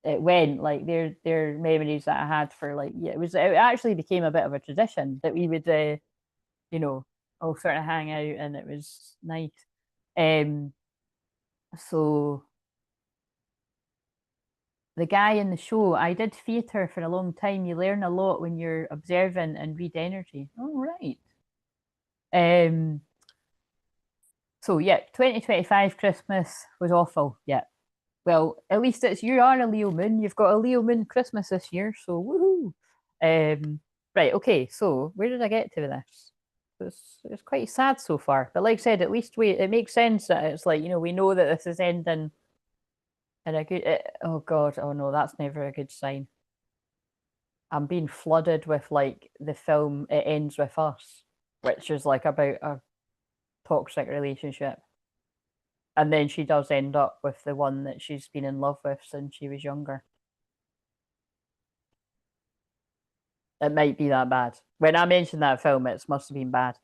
it went, like they're memories that I had for, like, yeah, it actually became a bit of a tradition that we would you know all sort of hang out, and it was nice. Um so the guy in the show, I did theatre for a long time. You learn a lot when you're observing and read energy. All right. Um so yeah, 2025 Christmas was awful. Yeah. Well, at least you are a Leo moon. You've got a Leo moon Christmas this year, so woohoo. Right, okay, so where did I get to with this? It's quite sad so far. But like I said, at least it makes sense that it's like, we know that this is ending in a good oh God, oh no, that's never a good sign. I'm being flooded with like the film It Ends With Us, which is like about a toxic relationship. And then she does end up with the one that she's been in love with since she was younger. It might be that bad. When I mentioned that film, it must have been bad.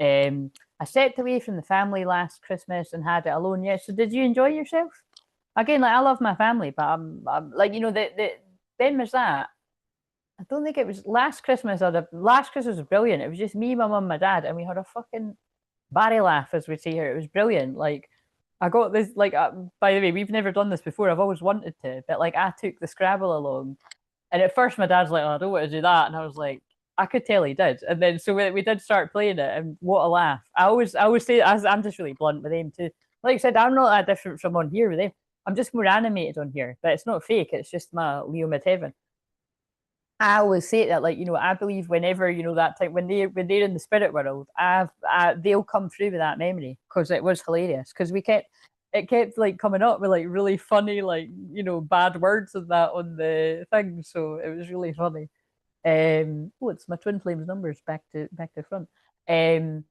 I stepped away from the family last Christmas and had it alone. Yeah. So did you enjoy yourself? Again, like, I love my family, but I'm like, then was that. I don't think it was last Christmas. Last Christmas was brilliant. It was just me, my mum, my dad, and we had a fucking Barry laugh, as we say here. It was brilliant. Like, I got this. Like, by the way, we've never done this before. I've always wanted to, but like, I took the Scrabble along, and at first my dad's like, "Oh, I don't want to do that," and I was like, I could tell he did. And then so we did start playing it, and what a laugh. I always say, I'm just really blunt with him too. Like I said, I'm not that different from on here with him. I'm just more animated on here, but it's not fake. It's just my Leo midheaven. I always say that, like, I believe whenever, that time when they're in the spirit world, they'll come through with that memory because it was hilarious. Because it kept like coming up with like really funny, like, bad words and that on the thing. So it was really funny. Oh, it's my twin flames numbers back to front. Um,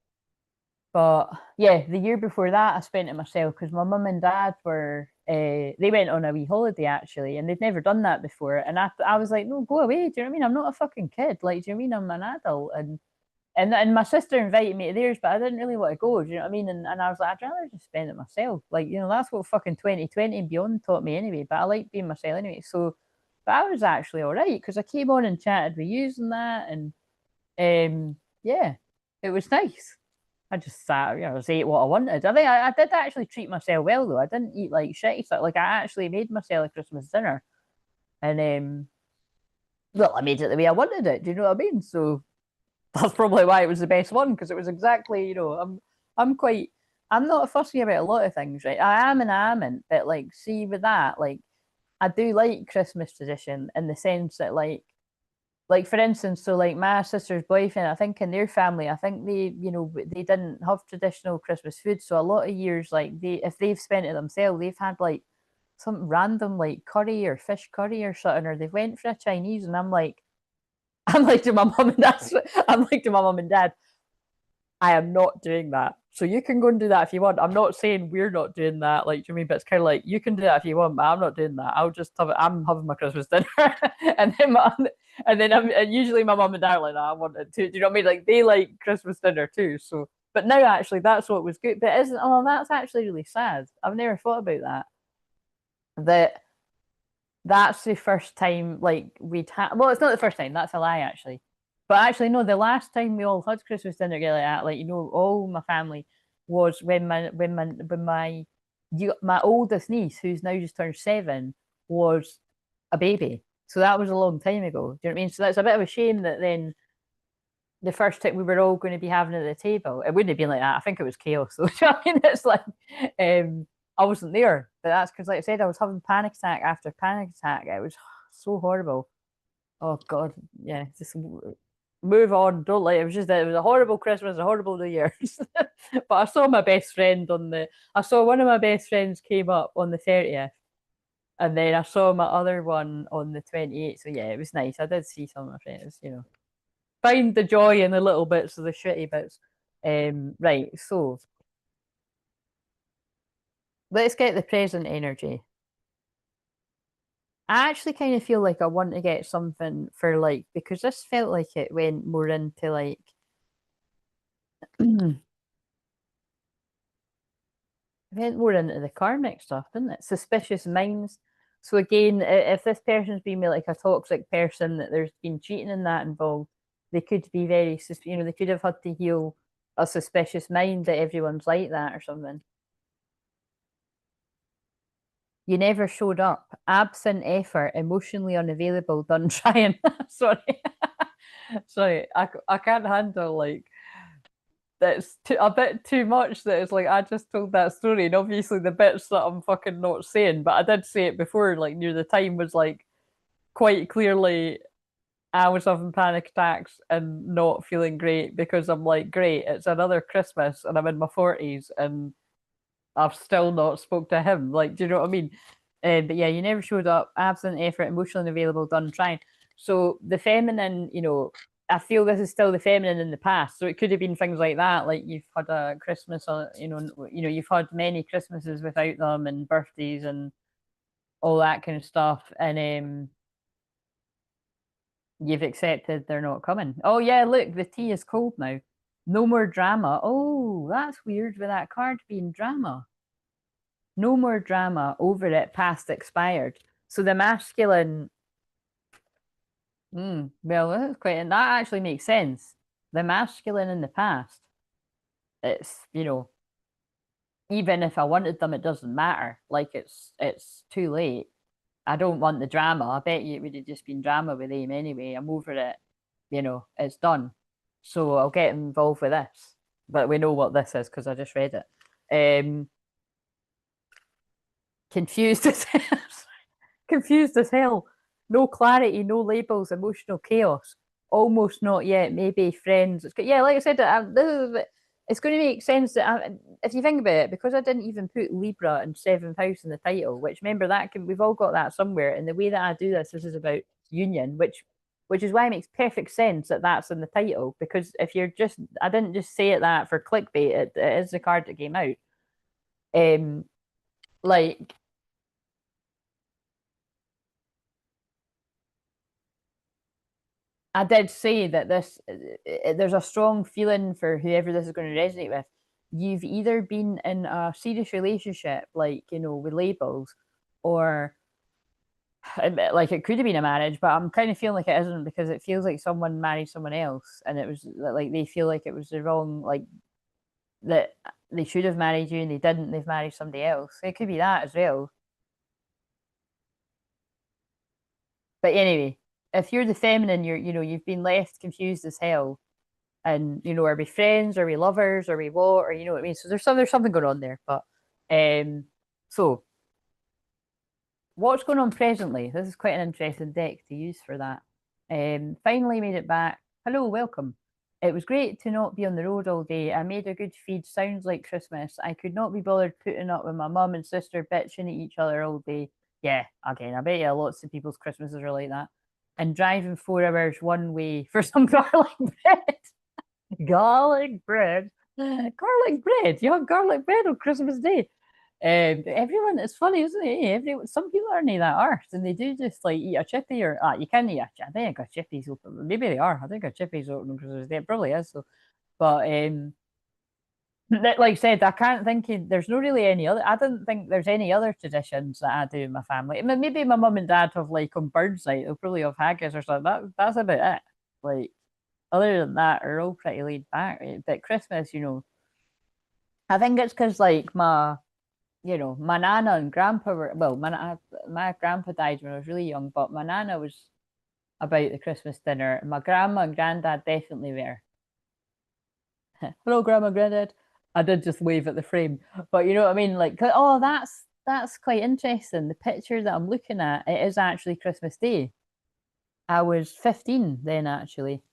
but yeah, the year before that, I spent it myself because my mum and dad they went on a wee holiday actually, and they'd never done that before. And I was like, no, go away. Do you know what I mean? I'm not a fucking kid. Like, do you know what I mean? I'm an adult. And my sister invited me to theirs, but I didn't really want to go. Do you know what I mean? And I was like, I'd rather just spend it myself. Like, that's what fucking 2020 and beyond taught me anyway. But I like being myself anyway. So, but I was actually all right because I came on and chatted with you and that, and yeah, it was nice. I just sat, just ate what I wanted. I think I did actually treat myself well though. I didn't eat like shitty stuff. Like I actually made myself a Christmas dinner, and well, I made it the way I wanted it. Do you know what I mean? So that's probably why it was the best one because it was exactly, I'm quite, I'm not fussy about a lot of things, right? I am and I amn't, but like, see with that, like, I do like Christmas tradition in the sense that like for instance, so like my sister's boyfriend, I think in their family, I think they didn't have traditional Christmas food. So a lot of years, like if they've spent it themselves, they've had like some random like curry or fish curry or something, or they've went for a Chinese, and I'm like to my mum and dad, I'm like to my mum and dad, I am not doing that. So you can go and do that if you want. I'm not saying we're not doing that. Like, do you know what I mean? But it's kind of like you can do that if you want, but I'm not doing that. I'll just have it. I'm having my Christmas dinner, and then and usually my mum and dad are like, I want it too. Do you know what I mean? Like they like Christmas dinner too. So, but now actually that's what was good. But isn't? Oh, that's actually really sad. I've never thought about that. That that's the first time like we'd had. Well, it's not the first time. That's a lie actually. But actually, no. The last time we all had Christmas dinner together, like that, like all my family was when my oldest niece, who's now just turned 7, was a baby. So that was a long time ago. Do you know what I mean? So that's a bit of a shame that then the first time we were all going to be having it at the table, it wouldn't have been like that. I think it was chaos. So I mean, it's like I wasn't there, but that's because, like I said, I was having panic attack after panic attack. It was so horrible. Oh God, yeah. Just move on. Don't like it. It was a horrible Christmas, a horrible New Year's. But I saw my best friend I saw one of my best friends came up on the 30th, and then I saw my other one on the 28th. So yeah, it was nice. I did see some of my friends. Find the joy in the little bits of the shitty bits. Right, so let's get the present energy. I actually kind of feel like I want to get something for like because this felt like it went more into like went more into the karmic stuff, didn't it? Suspicious minds. So again, if this person's been like a toxic person that there's been cheating in that involved, they could be they could have had to heal a suspicious mind that everyone's like that or something. You never showed up. Absent effort, emotionally unavailable, done trying. Sorry. Sorry. I can't handle like that's a bit too much that it's like I just told that story and obviously the bits that I'm fucking not saying, but I did say it before, like near the time was like quite clearly I was having panic attacks and not feeling great because I'm like, great, it's another Christmas and I'm in my 40s and I've still not spoke to him. Like, do you know what I mean? But yeah, you never showed up. Absent effort, emotionally unavailable, done trying. So the feminine, I feel this is still the feminine in the past. So it could have been things like that. Like you've had a Christmas, you've had many Christmases without them and birthdays and all that kind of stuff. And you've accepted they're not coming. Oh yeah, look, the tea is cold now. No more drama. Oh, that's weird with that card being drama. No more drama over it, past expired. So the masculine, well, that's quite, and that actually makes sense. The masculine in the past, it's, even if I wanted them, it doesn't matter. Like it's too late. I don't want the drama. I bet you it would have just been drama with him anyway. I'm over it. it's done. So I'll get involved with this. But we know what this is because I just read it. Confused as hell. Confused as hell. No clarity, no labels, emotional chaos. Almost not yet. Maybe friends. Yeah, like I said, it's going to make sense that if you think about it, because I didn't even put Libra and seventh house in the title, which remember we've all got that somewhere. And the way that I do this is about union, which is why it makes perfect sense that that's in the title. Because if you're I didn't just say it that for clickbait. It is the card that came out. Like I did say that there's a strong feeling for whoever this is going to resonate with. You've either been in a serious relationship, like, with labels, or like it could have been a marriage, but I'm kind of feeling like it isn't because it feels like someone married someone else and it was like they feel like it was the wrong, like that they should have married you and they didn't, they've married somebody else. It could be that as well. But anyway, if you're the feminine, you've been left confused as hell and are we friends, are we lovers, are we what, or you know what I mean? So there's something going on there. But so what's going on presently? This is quite an interesting deck to use for that. Finally made it back. Hello, welcome. It was great to not be on the road all day. I made a good feed. Sounds like Christmas. I could not be bothered putting up with my mum and sister bitching at each other all day. Yeah, again, I bet you lots of people's Christmases are like that. And driving 4 hours one way for some garlic bread. Garlic bread. Garlic bread. You have garlic bread on Christmas Day. Everyone, it's funny, isn't it? Everyone, some people aren't that arsed and they do just like eat a chippy or you can eat I think a chippies open. Maybe they are. I think a chippy's open on Christmas Day. It probably is. So, but like I said, I can't think there's no really any other. I don't think there's any other traditions that I do in my family. I mean, maybe my mum and dad have like on Birds Night. They'll probably have haggis or something. That's about it. Like other than that, are all pretty laid back. Right? But Christmas, I think it's because like my nana and grandpa were well, my grandpa died when I was really young, but my nana was about the Christmas dinner. And my grandma and granddad definitely were. Hello, grandma, granddad. I did just wave at the frame, but you know what I mean. Like, oh, that's quite interesting. The picture that I'm looking at, it is actually Christmas Day. I was 15 then, actually.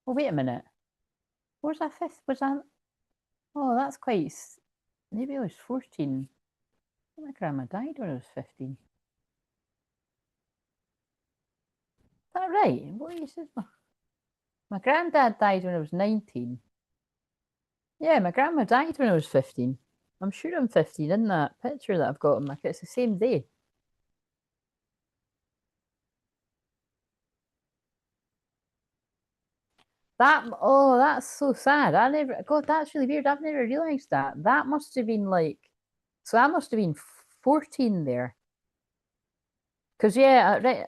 Oh, wait a minute. What was that fifth? Was that? Oh, that's quite. Maybe I was 14. My grandma died when I was 15. Is that right? What you said? My granddad died when I was 19. Yeah, my grandma died when I was 15. I'm sure I'm 15 in that picture that I've got in my kit. It's the same day. That's so sad. God, that's really weird. I've never realized that. That must have been like, so I must have been 14 there. Because, yeah, right.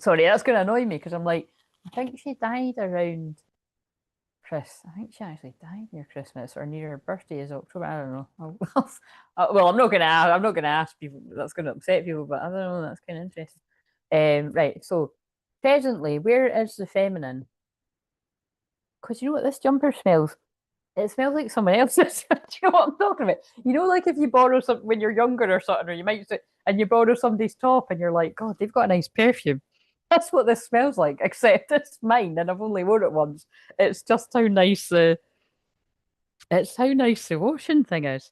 Sorry, that's going to annoy me because I'm like, I think she died around I think she actually died near Christmas or near her birthday is October. I don't know. Well, I'm not gonna ask people. That's gonna upset people, but I don't know. That's kind of interesting. Right. So presently, where is the feminine? Because you know what this jumper smells. It smells like someone else's. Do you know what I'm talking about? Like if you borrow something when you're younger or something, or you might and you borrow somebody's top, and you're like, God, they've got a nice perfume. That's what this smells like, except it's mine, and I've only worn it once. It's just how nice the washing thing is.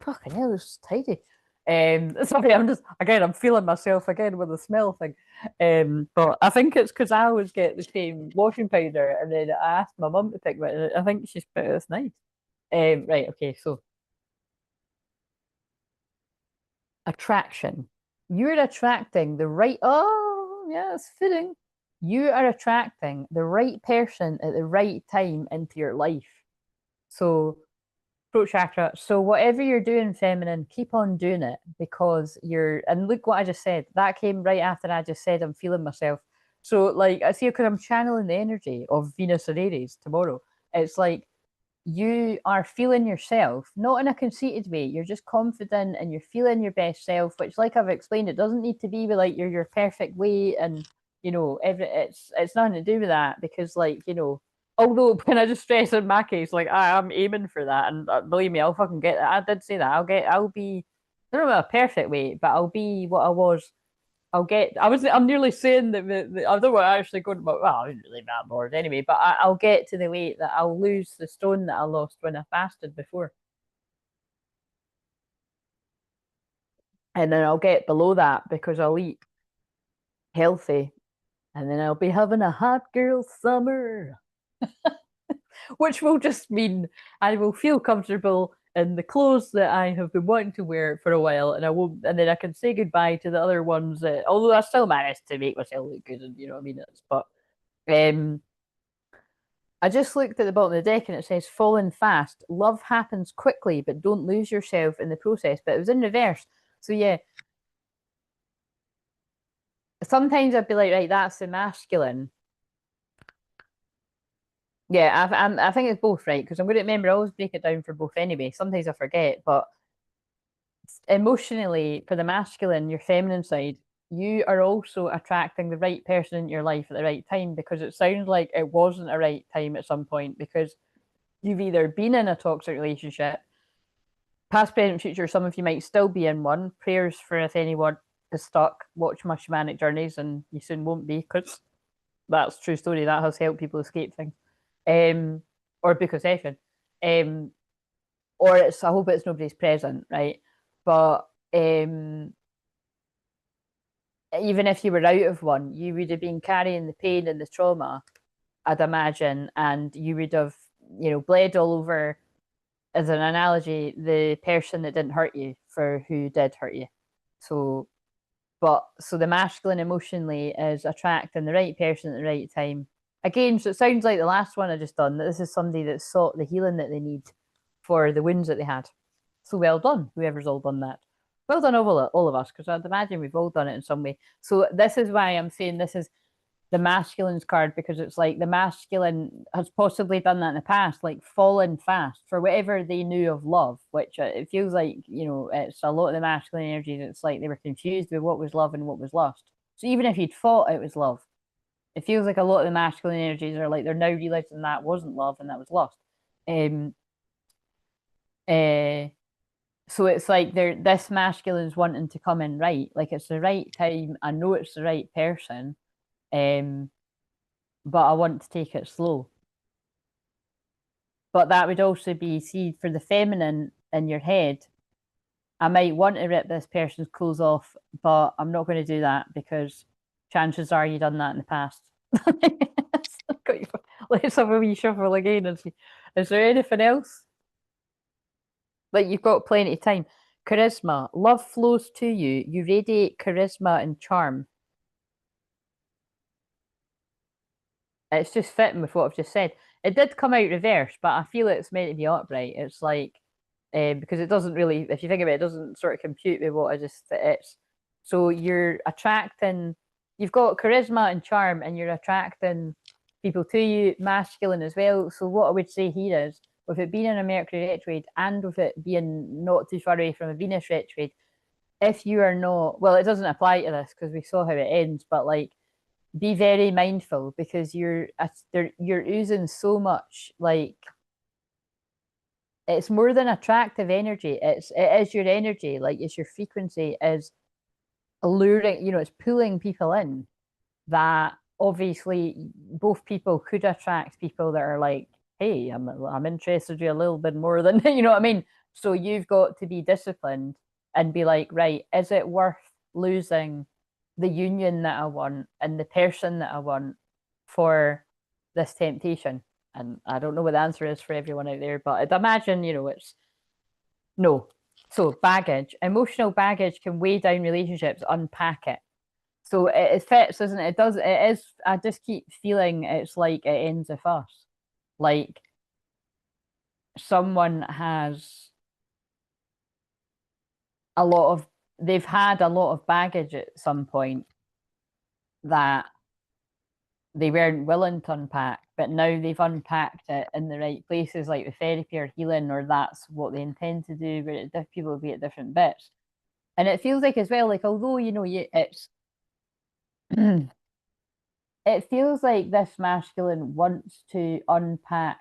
Fucking hell, it's tidy. Sorry, I'm feeling myself again with the smell thing. But I think it's because I always get the same washing powder, and then I asked my mum to pick it. I think she's put it's nice. Right, okay, so attraction. You're attracting the right. Oh, yeah, it's fitting. You are attracting the right person at the right time into your life. So throat chakra. So whatever you're doing, feminine, keep on doing it because and look what I just said. That came right after I just said I'm feeling myself. So like I see because I'm channeling the energy of Venus and Aries tomorrow. It's like you are feeling yourself, not in a conceited way. You're just confident and you're feeling your best self, which, like I've explained, it doesn't need to be with like your perfect weight and it's nothing to do with that because although when I just stress in my case, like I'm aiming for that, and believe me, I'll fucking get that. I did say that I'll be I don't know a perfect weight, but I'll be what I was. I'm nearly saying that I don't want to actually go to my, well, I wasn't really that bored anyway, but I'll get to the weight that I'll lose the stone that I lost when I fasted before. And then I'll get below that because I'll eat healthy. And then I'll be having a hot girl summer, which will just mean I will feel comfortable in the clothes that I have been wanting to wear for a while, and I won't, and then I can say goodbye to the other ones that, although I still managed to make myself look good, and you know what I mean. Um, I just looked at the bottom of the deck and it says falling fast. Love happens quickly, but don't lose yourself in the process. But it was in reverse. So yeah, sometimes I'd be like, right, that's the masculine. Yeah, I think it's both, right? Because I'm going to remember, I always break it down for both anyway. Sometimes I forget, but emotionally, for the masculine, your feminine side, you are also attracting the right person in your life at the right time because it sounds like it wasn't a right time at some point because you've either been in a toxic relationship, past, present, future, some of you might still be in one. Prayers for if anyone is stuck, watch my shamanic journeys and you soon won't be because that's true story. That has helped people escape things. Or book a session. Um, or I hope it's nobody's present, right? But even if you were out of one, you would have been carrying the pain and the trauma, I'd imagine, and you would have, bled all over, as an analogy, the person that didn't hurt you for who did hurt you. So, so the masculine emotionally is attracting the right person at the right time. Again, so it sounds like the last one I just done, that this is somebody that sought the healing that they need for the wounds that they had. So well done, whoever's all done that. Well done, all of us, because I'd imagine we've all done it in some way. So this is why I'm saying this is the masculine's card, because it's like the masculine has possibly done that in the past, like fallen fast for whatever they knew of love, which it feels like, it's a lot of the masculine energies. It's like they were confused with what was love and what was lust. So even if you'd thought it was love, it feels like a lot of the masculine energies are like they're now realizing that wasn't love and that was lust. Um, uh, so it's like this masculine's wanting to come in right, like it's the right time. I know it's the right person, but I want to take it slow. But that would also be, see, for the feminine in your head, I might want to rip this person's clothes off, but I'm not going to do that because chances are you've done that in the past. Let's have a wee shuffle again and see. Is there anything else? Like you've got plenty of time. Charisma. Love flows to you. You radiate charisma and charm. It's just fitting with what I've just said. It did come out reverse, but I feel it's meant to be upright. It's like because it doesn't really, if you think about it, it doesn't sort of compute with what I just it's. So you're attracting, you've got charisma and charm, and you're attracting people to you, masculine as well. So what I would say here is, with it being in a Mercury retrograde and with it being not too far away from a Venus retrograde, if you are not, well, it doesn't apply to this because we saw how it ends, but like be very mindful because you're oozing so much, like it's more than attractive energy. It is your energy, like it's your frequency is alluring, it's pulling people in that obviously both people could attract people that are like, hey, I'm interested in you a little bit more than you know what I mean. So you've got to be disciplined and be like, right, is it worth losing the union that I want and the person that I want for this temptation? And I don't know what the answer is for everyone out there, but I'd imagine, it's no. So baggage, emotional baggage can weigh down relationships, unpack it. So it fits, isn't it? It does, it is, I just keep feeling it's like it ends with us. Like someone has they've had a lot of baggage at some point that they weren't willing to unpack. but now they've unpacked it in the right places, like with therapy or healing, or that's what they intend to do, but people will be at different bits. And it feels like as well, like although it's it feels like this masculine wants to unpack.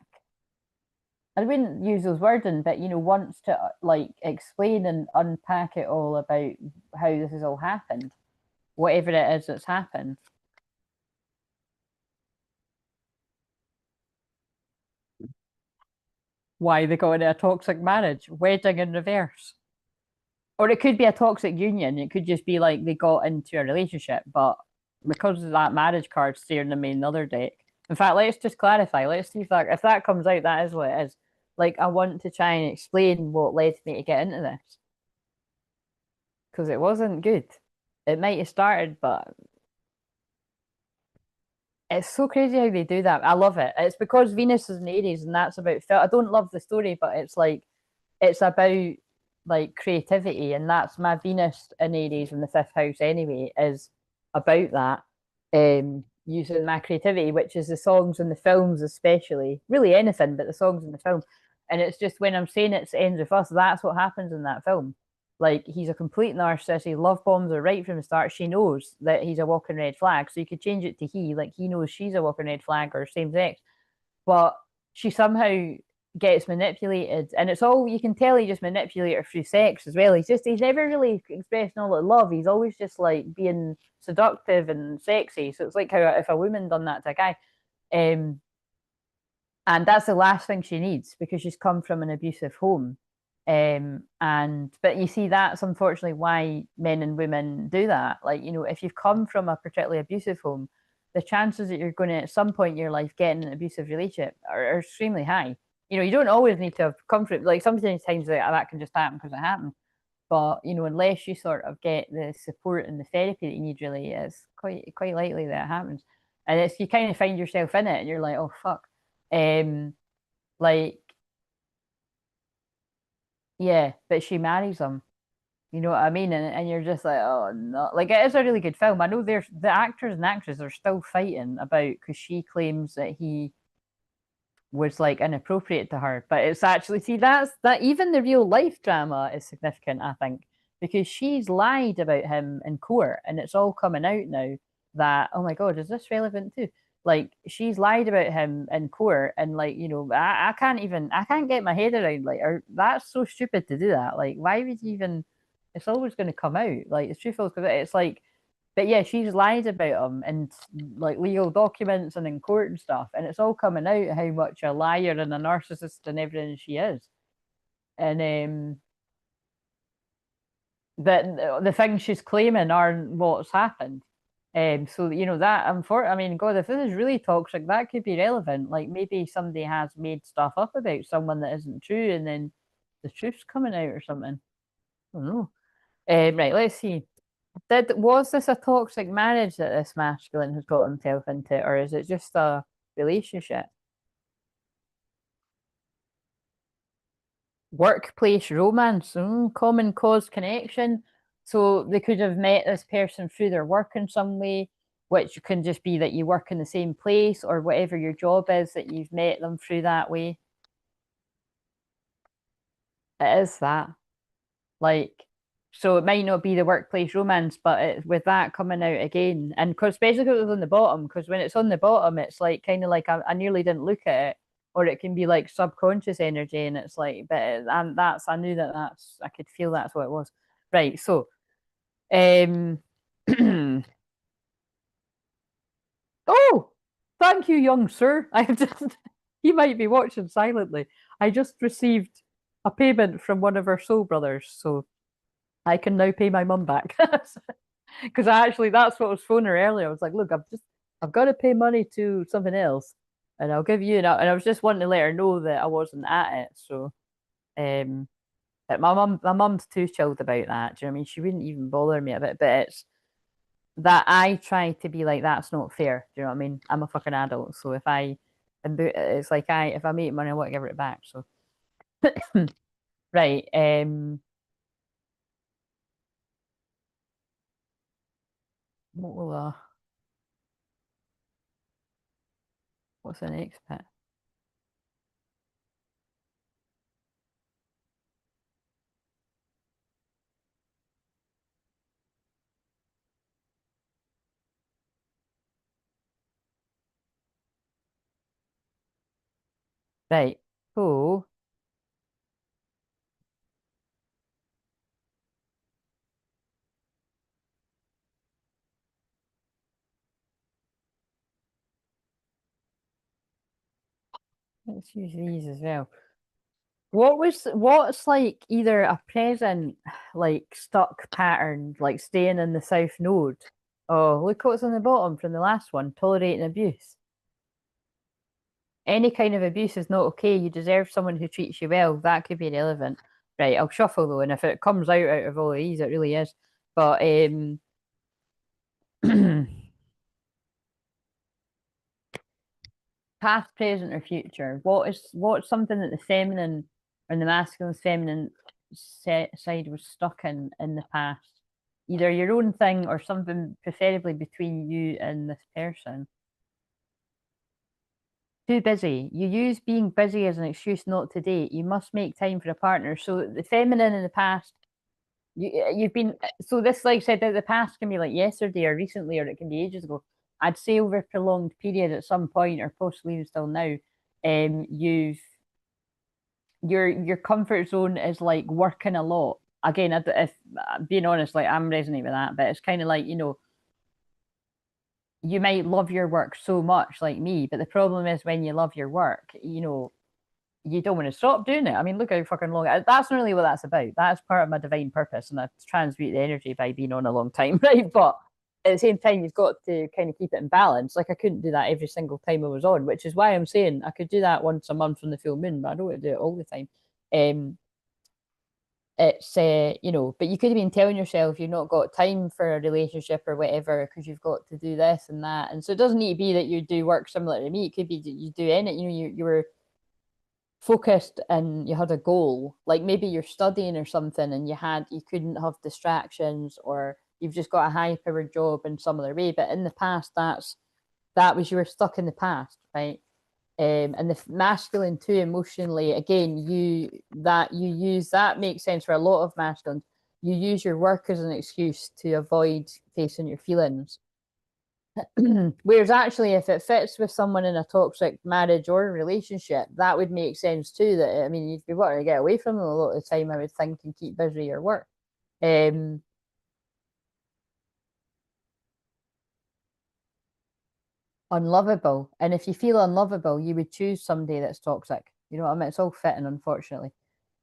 I wouldn't use those wording, but wants to like explain and unpack it all about how this has all happened, whatever it is that's happened. Why they got into a toxic marriage, wedding in reverse. Or it could be a toxic union. It could just be like they got into a relationship, but because of that marriage card staring them in another deck. In fact, let's just clarify. Let's see if that comes out, that is what it is. Like I want to try and explain what led me to get into this because it wasn't good. It might have started, but it's so crazy how they do that. I love it. It's because Venus is in Aries, and that's about. I don't love the story, but it's like it's about like creativity, and that's my Venus in Aries in the fifth house anyway, is about that. Using my creativity, which is the songs and the films, especially, really anything, but the songs and the film. And it's just when I'm saying it ends with us, that's what happens in that film. Like he's a complete narcissist. He love bombs her right from the start. She knows that he's a walking red flag, so you could change it to he. Like he knows she's a walking red flag or same sex, but she somehow gets manipulated, and it's all you can tell. He just manipulates her through sex as well. He's never really expressing all that love. He's always just like being seductive and sexy. So it's like how if a woman done that to a guy, um, and that's the last thing she needs because she's come from an abusive home. And but you see, that's unfortunately why men and women do that. Like, if you've come from a particularly abusive home, the chances that you're going to at some point in your life get in an abusive relationship are extremely high. You don't always need to have come from, like, sometimes times that can just happen because it happened. But unless you sort of get the support and the therapy that you need, really, it's quite likely that it happens. And it's you kind of find yourself in it, and you're like, oh fuck. Um, like, yeah, but she marries him. You know what I mean? And you're just like, oh no. Like it is a really good film. I know there's the actors and actresses are still fighting about because she claims that he was like inappropriate to her. But it's actually see that even the real life drama is significant, I think, because she's lied about him in court and it's all coming out now that oh my god, is this relevant too? Like she's lied about him in court and like, I can't get my head around like that's so stupid to do that. Like why would you even it's always gonna come out. Like it's truthful because it's like but yeah, she's lied about him in like legal documents and in court and stuff, and it's all coming out how much a liar and a narcissist and everything she is. And that the things she's claiming aren't what's happened. So that I'm for. I mean, God, if this is really toxic, that could be relevant. Like maybe somebody has made stuff up about someone that isn't true, and then the truth's coming out or something. I don't know. Right, let's see. Was this a toxic marriage that this masculine has got himself into, or is it just a relationship? Workplace romance, common cause connection. So they could have met this person through their work in some way, which can just be that you work in the same place or whatever your job is that you've met them through that way. It is that. Like, so it might not be the workplace romance, but with that coming out again, and cause, especially because it was on the bottom, because when it's on the bottom, it's like kind of like I nearly didn't look at it, or it can be like subconscious energy, and it's like, but and that's I knew that's I could feel that's what it was. Right, so um, oh, thank you, young sir. I have just he might be watching silently. I just received a payment from one of our soul brothers, so I can now pay my mum back. Because that's what I was phoning her earlier. I was like, look, I've got to pay money to something else, and I'll give you. And I was just wanting to let her know that I wasn't at it. So, but my mum's too chilled about that. Do you know what I mean? She wouldn't even bother me a bit. But it's that I try to be like that's not fair. Do you know what I mean? I'm a fucking adult, so it's like if I make money, I want to give it back. So, right, what will What's the next bit? Right. So let's use these as well. What's like either a present like stuck pattern, like staying in the south node? Oh, look what's on the bottom from the last one, tolerating abuse. Any kind of abuse is not okay. You deserve someone who treats you well. That could be relevant. Right, I'll shuffle though, and if it comes out of all of these, it really is. But past, present, or future. What's something that the feminine and the masculine feminine side was stuck in the past? Either your own thing or something preferably between you and this person. Too busy. You use being busy as an excuse not to date. You must make time for a partner. So the feminine in the past, you've been so this like I said that the past can be like yesterday or recently or it can be ages ago. I'd say over a prolonged period at some point or possibly even still now, you've your comfort zone is like working a lot. Again, if being honest, like I'm resonating with that, but it's kind of like you might love your work so much like me, but the problem is when you love your work, you don't want to stop doing it. I mean, look how fucking long. That's not really what that's about. That's part of my divine purpose, and I transmute the energy by being on a long time, right? But at the same time, you've got to kind of keep it in balance. Like I couldn't do that every single time I was on, which is why I'm saying I could do that once a month on the full moon, but I don't want to do it all the time. Um, it's but you could have been telling yourself you've not got time for a relationship or whatever because you've got to do this and that, and so it doesn't need to be that you do work similar to me. It could be that you do any, you were focused and you had a goal, like maybe you're studying or something and you couldn't have distractions or you've just got a high powered job in some other way, but in the past that was you were stuck in the past, right? And the masculine too, emotionally, again, you use that makes sense for a lot of masculines. You use your work as an excuse to avoid facing your feelings. Whereas actually, if it fits with someone in a toxic marriage or relationship, that would make sense too. That I mean, you'd be wanting to get away from them a lot of the time, I would think, and keep busy your work. Um, Unlovable, and if you feel unlovable, you would choose somebody that's toxic. You know what I mean? It's all fitting, unfortunately.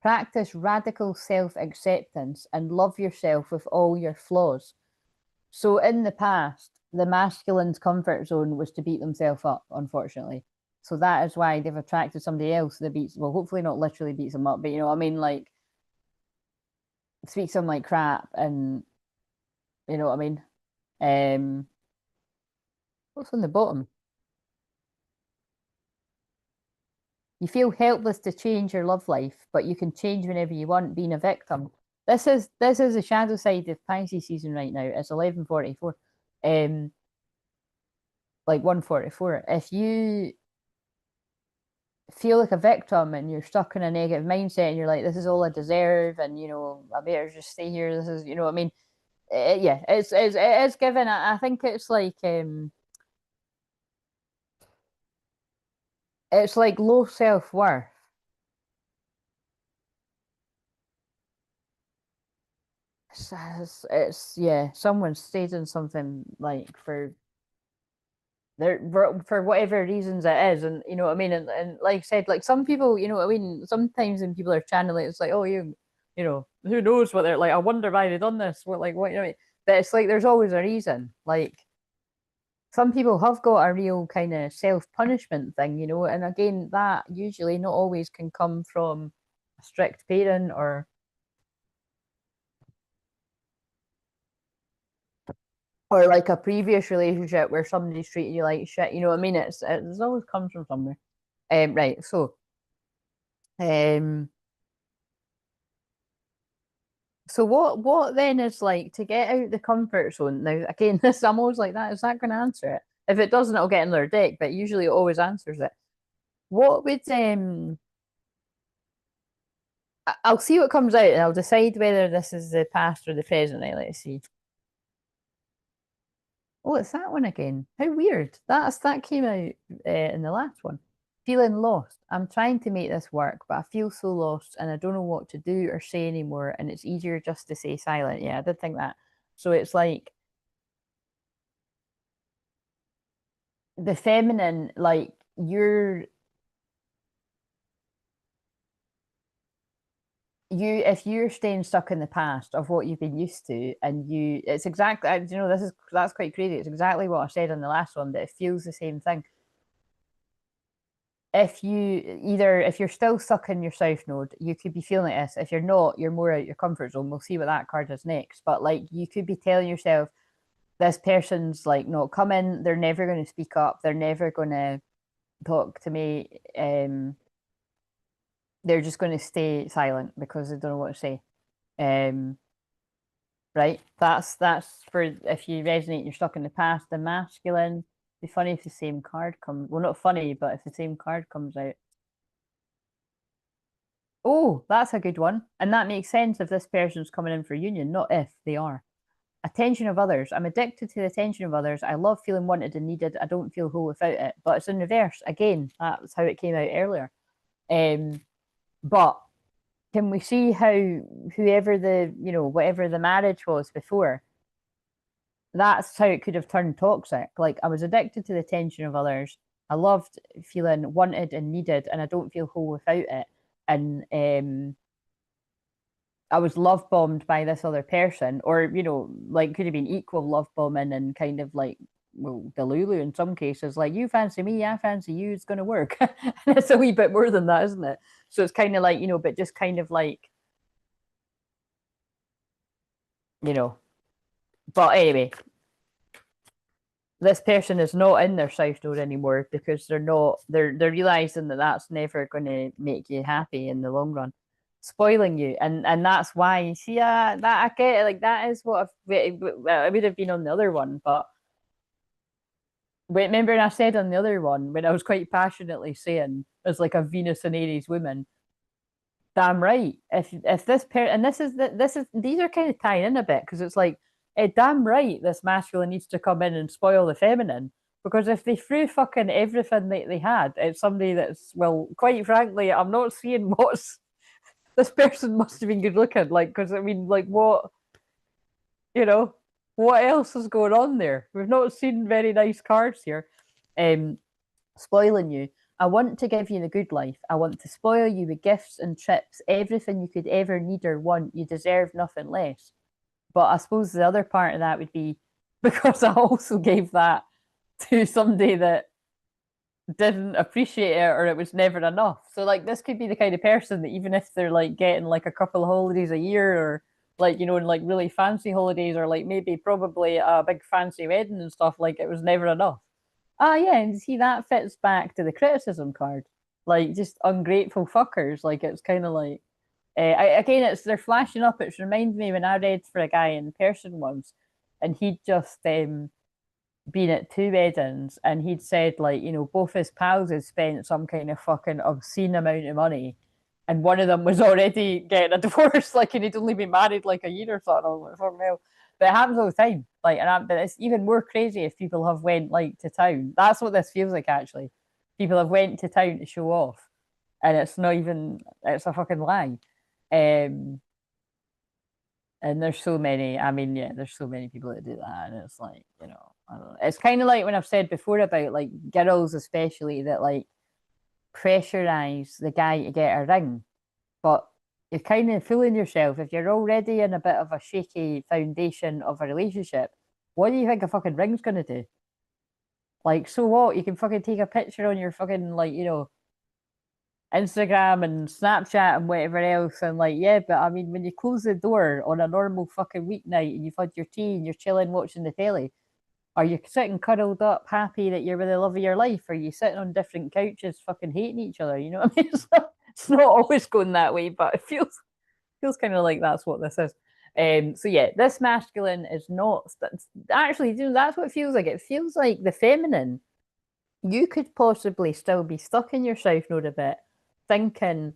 Practice radical self acceptance and love yourself with all your flaws. So in the past, the masculine's comfort zone was to beat themselves up, unfortunately. So that is why they've attracted somebody else that beats, well, hopefully not literally beats them up, but you know what I mean? Like speaks them like crap and you know what I mean? Um, what's on the bottom? You feel helpless to change your love life, but you can change whenever you want, being a victim. This is the shadow side of Pisces season right now. It's 11:44. Um, like 144. If you feel like a victim and you're stuck in a negative mindset and you're like, this is all I deserve, and I better just stay here. This is, I mean, yeah, it is given. I think it's like low self-worth. It's yeah, someone stayed in something like for whatever reasons it is, and you know what I mean, and like I said, like some people, you know what I mean, sometimes when people are channeling, it's like, oh, who knows what they're like, I wonder why they done this, what you know what I mean? But it's like there's always a reason. Like some people have got a real kind of self-punishment thing, and again, that usually not always can come from a strict parent or like a previous relationship where somebody's treating you like shit. You know what I mean? It's always comes from somewhere. Right. Um, so what then is like to get out the comfort zone? Now again, this I'm always like that. Is that going to answer it? If it doesn't, it'll get in their deck, but usually it always answers it. What would I'll see what comes out and I'll decide whether this is the past or the present. Right, let's see. Oh, it's that one again. How weird. That came out in the last one. Feeling lost. I'm trying to make this work, but I feel so lost and I don't know what to do or say anymore. And it's easier just to stay silent. Yeah, I did think that. So it's like the feminine, like if you're staying stuck in the past of what you've been used to and it's exactly, you know, that's quite crazy. It's exactly what I said on the last one, that it feels the same thing. If you're still stuck in your south node, you could be feeling like this. If you're not, you're more out your comfort zone. We'll see what that card is next. But like you could be telling yourself, this person's like not coming, they're never going to speak up, they're never going to talk to me. They're just going to stay silent because they don't know what to say. Right? That's for if you resonate, you're stuck in the past. The masculine. Be funny if the same card comes. Well, not funny, but if the same card comes out. Oh, that's a good one. And that makes sense if this person's coming in for union, not if they are. Attention of others. I'm addicted to the attention of others. I love feeling wanted and needed. I don't feel whole without it. But it's in reverse. Again, that's how it came out earlier. But can we see how whoever whatever the marriage was before, that's how it could have turned toxic. Like I was addicted to the attention of others. I loved feeling wanted and needed, and I don't feel whole without it. And I was love bombed by this other person, or like could have been equal love bombing and kind of like Delulu in some cases, like you fancy me, I fancy you, it's gonna work. And it's a wee bit more than that, isn't it? So it's kind of like, but just kind of like, you know. But anyway, this person is not in their south node anymore because they're realizing that that's never going to make you happy in the long run, spoiling you, and that's why you see that I get it, like that is what I would have been on the other one, but remember I said on the other one when I was quite passionately saying as like a Venus and Aries woman, damn right, if this pair, and this is these are kind of tying in a bit because it's like, damn right, this masculine needs to come in and spoil the feminine. Because if they threw fucking everything that they had at somebody that's, well, quite frankly, I'm not seeing what's this person must have been good looking. Like, because I mean, like, you know, what else is going on there? We've not seen very nice cards here. Spoiling you. I want to give you the good life. I want to spoil you with gifts and trips, everything you could ever need or want. You deserve nothing less. But I suppose the other part of that would be because I also gave that to somebody that didn't appreciate it or it was never enough. So like this could be the kind of person that even if they're like getting like a couple of holidays a year or like, and like really fancy holidays or like maybe probably a big fancy wedding and stuff, like it was never enough. Ah, yeah, and see that fits back to the criticism card. Like just ungrateful fuckers. Like it's kind of like again, they're flashing up. It reminds me when I read for a guy in person once, and he'd just been at two weddings, and he'd said like both his pals had spent some kind of fucking obscene amount of money, and one of them was already getting a divorce, like, and he'd only been married like a year or something. I was like, fuck hell. But it happens all the time. Like, but it's even more crazy if people have went like to town. That's what this feels like actually. People have went to town to show off, and it's not even. It's a fucking lie. Um, and there's so many. I mean, yeah, there's so many people that do that, and it's like, I don't know. It's kind of like when I've said before about like girls, especially that like pressurize the guy to get a ring, but you're kind of fooling yourself if you're already in a bit of a shaky foundation of a relationship. What do you think a fucking ring's gonna do? Like, so what? You can fucking take a picture on your fucking like Instagram and Snapchat and whatever else, and like, yeah, but I mean, when you close the door on a normal fucking weeknight and you've had your tea and you're chilling watching the telly, are you sitting cuddled up, happy that you're with the love of your life? Or are you sitting on different couches, fucking hating each other? You know what I mean? It's not always going that way, but it feels kind of like that's what this is. So yeah, this masculine is not actually, that's what it feels like. It feels like the feminine, you could possibly still be stuck in your south node a bit, thinking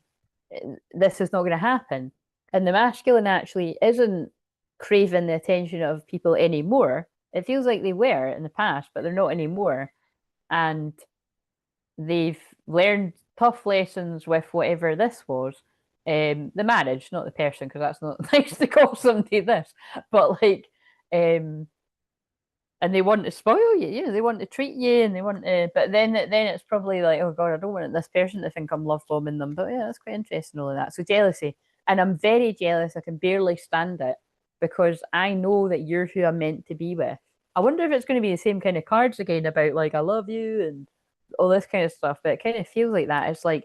this is not going to happen. And the masculine actually isn't craving the attention of people anymore. It feels like they were in the past, but they're not anymore. And they've learned tough lessons with whatever this was. The marriage, not the person, because that's not nice to call somebody this, but like, and they want to spoil you, they want to treat you, and they want to, but then it's probably like, oh God, I don't want this person to think I'm love bombing them. But yeah, that's quite interesting, all of that. So jealousy, and I'm very jealous. I can barely stand it because I know that you're who I'm meant to be with. I wonder if it's going to be the same kind of cards again about like I love you and all this kind of stuff, but it kind of feels like that. It's like,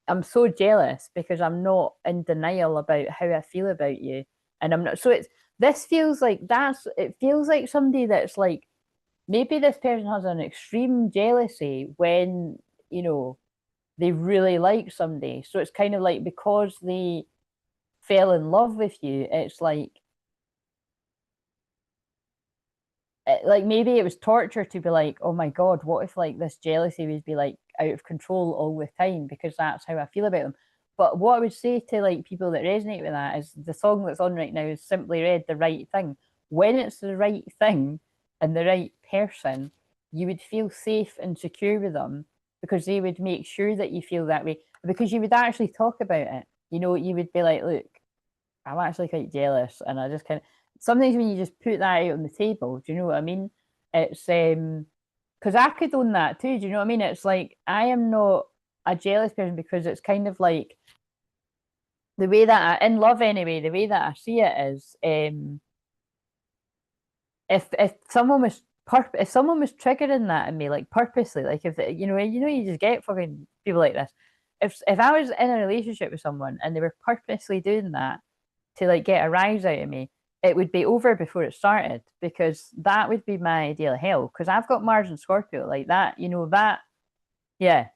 I'm so jealous because I'm not in denial about how I feel about you. And I'm not, so this feels like it feels like somebody that's like, maybe this person has an extreme jealousy when, they really like somebody. So it's kind of like because they fell in love with you, it's like maybe it was torture to be like, oh my God, what if like this jealousy would be like out of control all the time because that's how I feel about them. But what I would say to like people that resonate with that is the song that's on right now is Simply Red, The Right Thing. When it's the right thing and the right person, you would feel safe and secure with them because they would make sure that you feel that way, because you would actually talk about it. You would be like, look, I'm actually quite jealous, and I just kind of sometimes when you just put that out on the table, do you know what I mean? It's because I could own that too. Do you know what I mean? It's like I am not a jealous person because it's kind of like the way that in love anyway. The way that I see it is, if someone was if someone was triggering that in me like purposely, like if you just get fucking people like this. If I was in a relationship with someone and they were purposely doing that to like get a rise out of me, it would be over before it started because that would be my ideal hell. Because I've got Mars and Scorpio like that, that, yeah,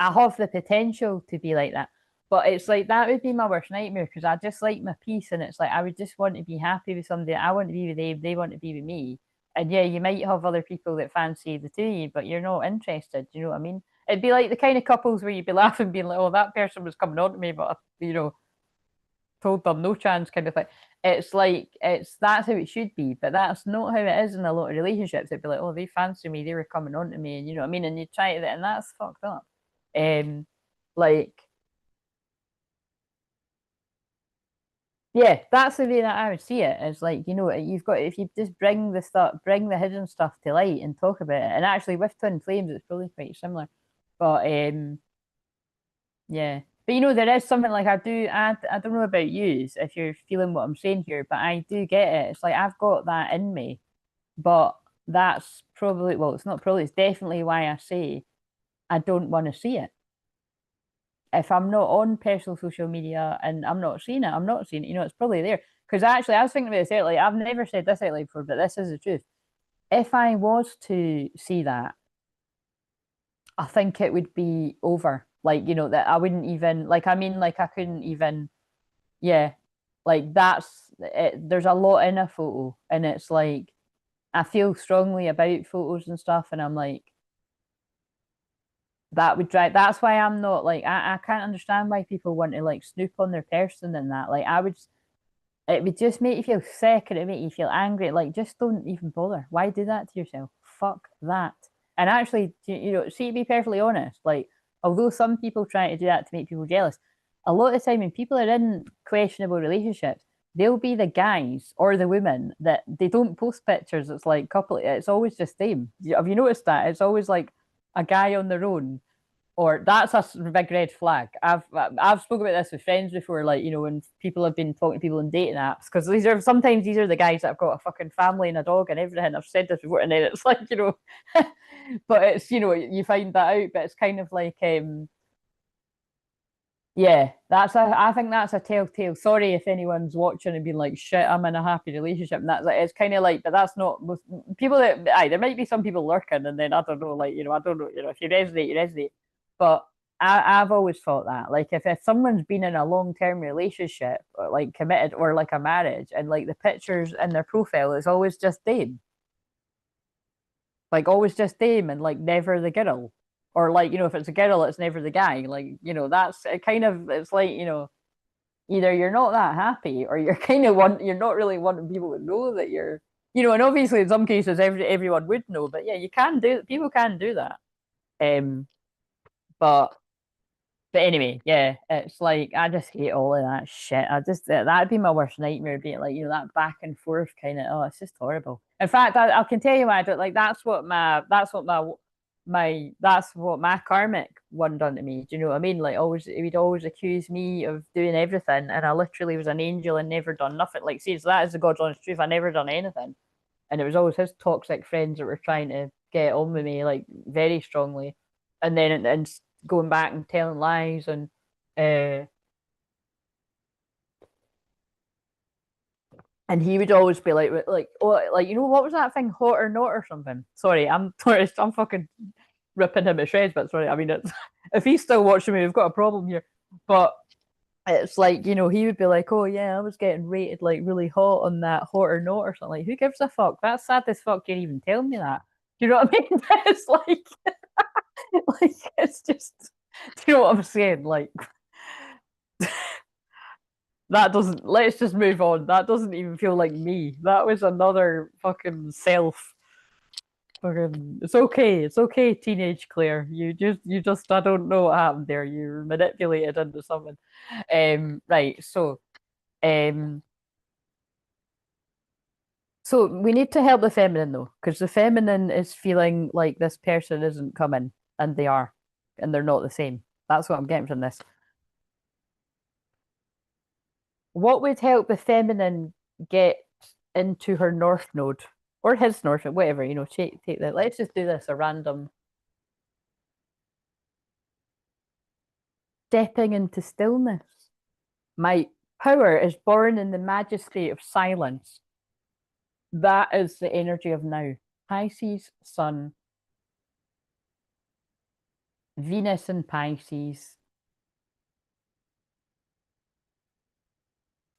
I have the potential to be like that. But it's like that would be my worst nightmare because I just like my peace, and it's like I would just want to be happy with somebody. I want to be with them, they want to be with me. And yeah, you might have other people that fancy the two of you, but you're not interested. Do you know what I mean? It'd be like the kind of couples where you'd be laughing, being like, "Oh, that person was coming on to me, but told them no chance," kind of thing. It's like that's how it should be, but that's not how it is in a lot of relationships. It'd be like, oh, they fancy me, they were coming on to me, and you know what I mean, and you try to, and that's fucked up. Like, yeah, that's the way that I would see it. It's like, you've got, if you just bring the hidden stuff to light and talk about it. And actually with Twin Flames it's probably quite similar, but yeah. But there is something like I don't know about you if you're feeling what I'm saying here, but I do get it. It's like I've got that in me, but that's probably, well, it's not probably, it's definitely why I say I don't want to see it. If I'm not on personal social media and I'm not seeing it, I'm not seeing it. It's probably there. Because actually, I was thinking about this earlier. I've never said this out loud before, but this is the truth. If I was to see that, I think it would be over. Like, that I wouldn't even, like, I mean, like, I couldn't even, yeah, like, that's it. There's a lot in a photo, and it's like, I feel strongly about photos and stuff, and I'm like, that would drive, that's why I'm not like, I can't understand why people want to like snoop on their person and that. Like, it would just make you feel sick, and it make you feel angry. Like, just don't even bother. Why do that to yourself? Fuck that. And actually, see, to be perfectly honest, like, although some people try to do that to make people jealous, a lot of the time when people are in questionable relationships, they'll be the guys or the women that they don't post pictures. It's like it's always just them. Have you noticed that? It's always like a guy on their own, or that's a big red flag. I've spoken about this with friends before, like, when people have been talking to people on dating apps, because sometimes these are the guys that have got a fucking family and a dog and everything. I've said this before, and then it's like, but it's, you find that out, but it's kind of like, yeah, I think that's a telltale. Sorry if anyone's watching and being like, shit, I'm in a happy relationship. And that's like, it's kind of like, but that's not most people there might be some people lurking, and then I don't know, like, I don't know, if you resonate, you resonate. But I've always thought that. Like if someone's been in a long-term relationship or like committed or like a marriage and like the pictures in their profile is always just them. Like always just them and like never the girl. Or like, if it's a girl, it's never the guy. Like, that's it kind of it's like, either you're not that happy or you're kind of you're not really wanting people to know that you're and obviously in some cases everyone would know, but yeah, you can do people can do that. Um but anyway, yeah, it's like I just hate all of that shit. That'd be my worst nightmare, being like, that back and forth kind of, oh, it's just horrible. In fact, I can tell you why I don't like that's what my karmic one done to me. Do you know what I mean? Like always he would always accuse me of doing everything and I literally was an angel and never done nothing. Like, see, so that is the God's honest truth. I never done anything. And it was always his toxic friends that were trying to get on with me, like very strongly. And then and going back and telling lies uh and he would always be like, oh, like, what was that thing, hot or not or something? Sorry, I'm fucking ripping him to shreds, but sorry, I mean, it's if he's still watching me, we've got a problem here. But it's like, he would be like, oh yeah, I was getting rated like really hot on that hot or not or something. Like, who gives a fuck? That's sad as fuck you're even telling me that. Do you know what I mean? It's like it's just, do you know what I'm saying? Like that doesn't, let's just move on. That doesn't even feel like me. That was another fucking self. Fucking, it's okay, teenage Claire. You just, I don't know what happened there. You were manipulated into something. Right. Um, so we need to help the feminine though, because the feminine is feeling like this person isn't coming, and they are, and they're not the same. That's what I'm getting from this. What would help the feminine get into her north node or his north node, whatever, take that. Let's just do this a random stepping into stillness. My power is born in the majesty of silence. That is the energy of now. Pisces, Sun, Venus in Pisces.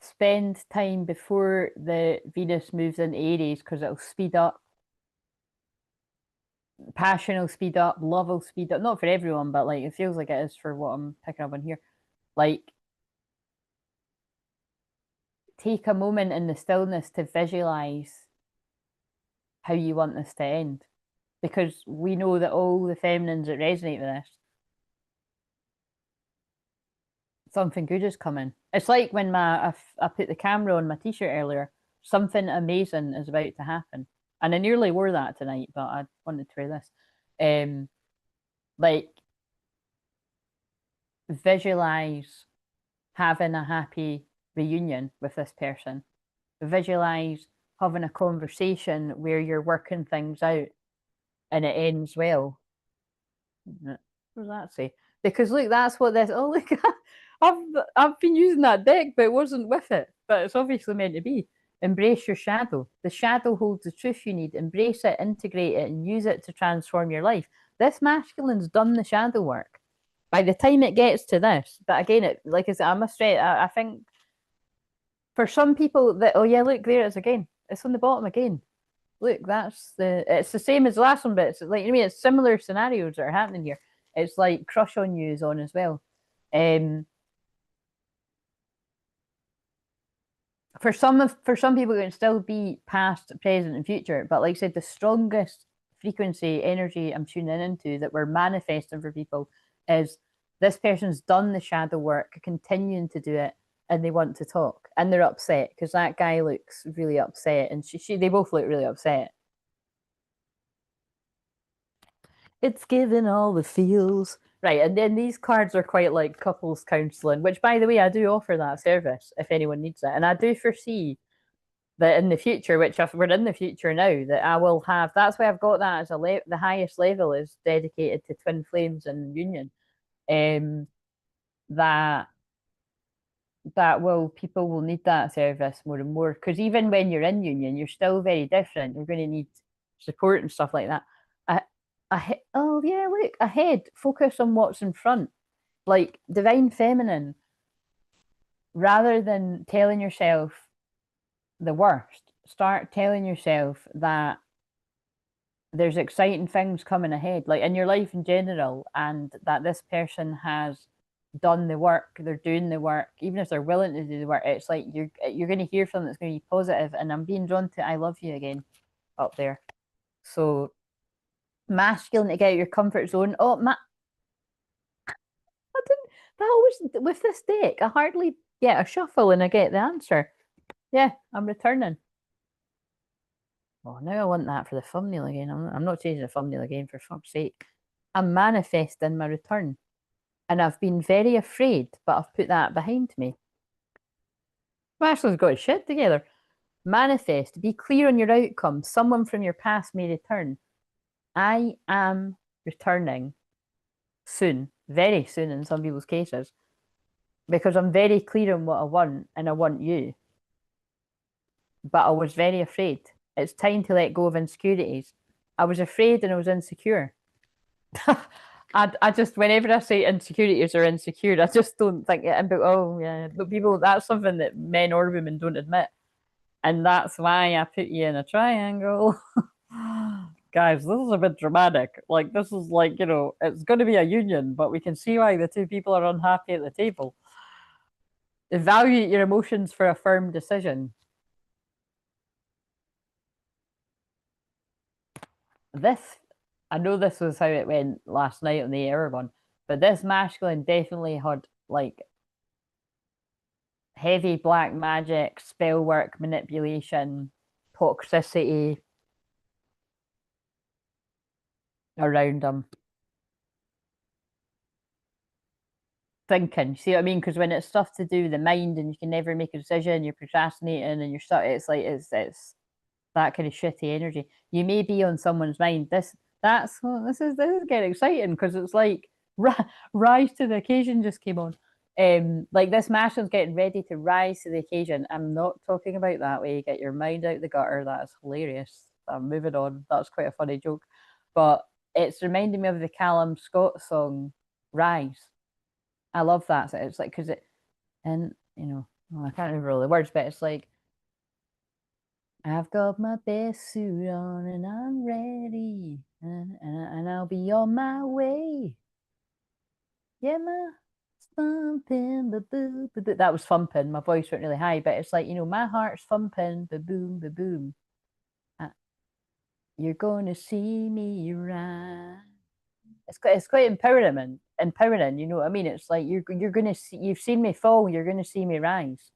Spend time before the Venus moves in Aries because it'll speed up. Passion will speed up, love will speed up. Not for everyone, but like it feels like it is for what I'm picking up on here. Like, take a moment in the stillness to visualize how you want this to end. Because we know that all the feminines that resonate with this, something good is coming. It's like when I put the camera on my t-shirt earlier, something amazing is about to happen. And I nearly wore that tonight, but I wanted to wear this. Like, visualize having a happy reunion with this person. Visualize having a conversation where you're working things out and it ends well. What does that say? Because look, that's what this. Oh look, I've been using that deck, but it wasn't with it. But it's obviously meant to be. Embrace your shadow. The shadow holds the truth you need. Embrace it, integrate it, and use it to transform your life. This masculine's done the shadow work. By the time it gets to this, but again, it like I said, I'm a straight. I think for some people that, oh yeah, look, there it is again. It's on the bottom again. Look, it's the same as the last one, but it's like, it's similar scenarios that are happening here. It's like crush on you is on as well. For some people it can still be past, present, and future, but like I said, the strongest frequency energy I'm tuning into that we're manifesting for people is this person's done the shadow work, continuing to do it, and they want to talk, and they're upset because that guy looks really upset, and they both look really upset. It's given all the feels. Right, and then these cards are quite like couples counselling, which, by the way, I do offer that service if anyone needs it. And I do foresee that in the future, which if we're in the future now, that I will have. That's why I've got that as the highest level is dedicated to twin flames and union. That people will need that service more and more, because even when you're in union, you're still very different. You're going to need support and stuff like that. Oh yeah, look ahead. Focus on what's in front. like divine feminine, rather than telling yourself the worst, start telling yourself that there's exciting things coming ahead, like in your life in general, and that this person has done the work, they're doing the work, even if they're willing to do the work. It's like you're going to hear from them that's going to be positive, and I'm being drawn to "I love you" again up there. So masculine to get out of your comfort zone. Oh, I didn't. That always with this deck, I hardly get a shuffle and I get the answer. Yeah, I'm returning. Oh, now I want that for the thumbnail again. I'm not changing the thumbnail again, for fuck's sake. I'm manifesting my return. And I've been very afraid, but I've put that behind me. Ashley's got his shit together. Manifest, be clear on your outcome. Someone from your past may return. I am returning soon, very soon in some people's cases, because I'm very clear on what I want and I want you. But I was very afraid. It's time to let go of insecurities. I was afraid and I was insecure. I just, whenever I say insecurities or insecure, I just don't think it about, oh yeah, but people, that's something that men or women don't admit. And that's why I put you in a triangle. Guys, this is a bit dramatic. Like, this is like, it's going to be a union, but we can see why the two people are unhappy at the table. Evaluate your emotions for a firm decision. This, I know this was how it went last night on the air one, but this masculine definitely had like heavy black magic, spell work, manipulation, toxicity around him. Thinking, see what I mean? Because when it's stuff to do with the mind and you can never make a decision, you're procrastinating and you're stuck. It's like it's that kind of shitty energy. You may be on someone's mind. This is getting exciting because it's like rise to the occasion just came on. Like this masculine's getting ready to rise to the occasion. I'm not talking about that way. Get your mind out the gutter. That is hilarious. I'm moving on. That's quite a funny joke, but it's reminding me of the Callum Scott song "Rise." I love that. So it's like because and well, I can't remember all the words, but it's like I've got my best suit on and I'm ready, and I'll be on my way. Yeah, my thumping, ba boo, ba boo. That was thumping. My voice went really high, but it's like my heart's thumping, ba boom, ba boom. Uh, You're gonna see me rise. It's quite empowering. You know what I mean? It's like you're gonna see. You've seen me fall. You're gonna see me rise.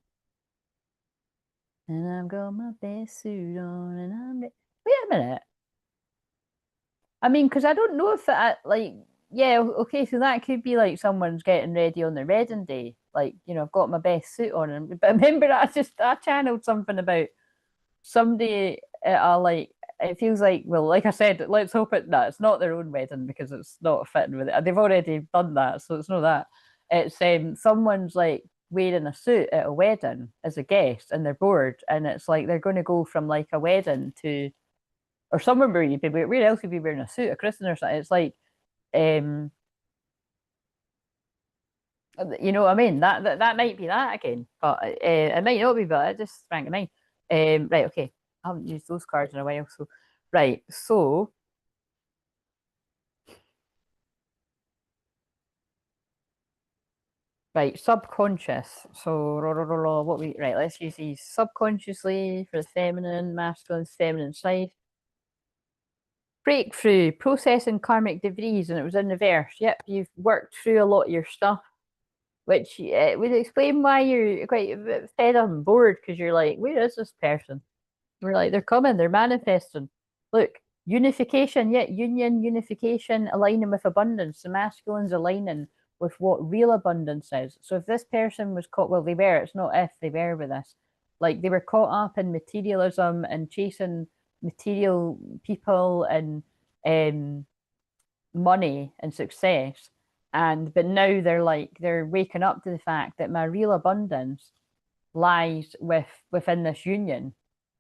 And I've got my best suit on, and wait a minute. I mean, because I don't know if that like yeah, okay, so that could be like someone's getting ready on their wedding day. Like, I've got my best suit on, but remember I channeled something about somebody like it feels like, well, like I said, let's hope it's not their own wedding because it's not fitting with it. They've already done that, so it's not that. It's someone's like wearing a suit at a wedding as a guest and they're bored and it's like they're going to go from like a wedding to or somewhere where you'd be where else would you be wearing a suit, a christening or something. It's like um you know what I mean? That might be that again, but it might not be. But it just sprang to mind. Right, okay. I haven't used those cards in a while, so right. So right, subconscious. So what we right? Let's use these subconsciously for the feminine, masculine, feminine side. Breakthrough, processing karmic debris, and it was in reverse. Yep, you've worked through a lot of your stuff, which would explain why you're quite a bit fed up and bored because you're like, where is this person? We're like, they're coming, they're manifesting. Look, unification, yeah, union, unification, aligning with abundance. The masculine's aligning with what real abundance is. So if this person was caught, well, they were, it's not if they were with us. Like they were caught up in materialism and chasing material people and money and success. But now they're waking up to the fact that my real abundance lies within this union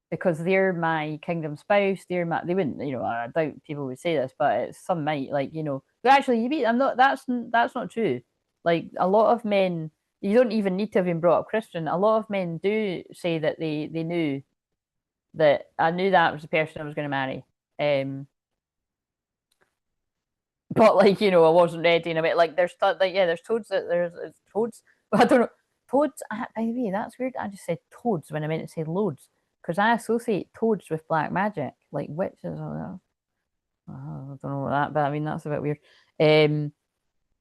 because they're my kingdom spouse. They wouldn't, I doubt people would say this, but some might, but actually, I'm not. That's not true. Like a lot of men, you don't even need to have been brought up Christian. A lot of men do say that they knew that I knew that was the person I was going to marry. But like I wasn't ready in a bit. Like there's toads that there's toads. But I don't know toads. By the way, that's weird. I just said toads when I meant to say loads because I associate toads with black magic, like witches. I don't know that, but I mean that's a bit weird. Um,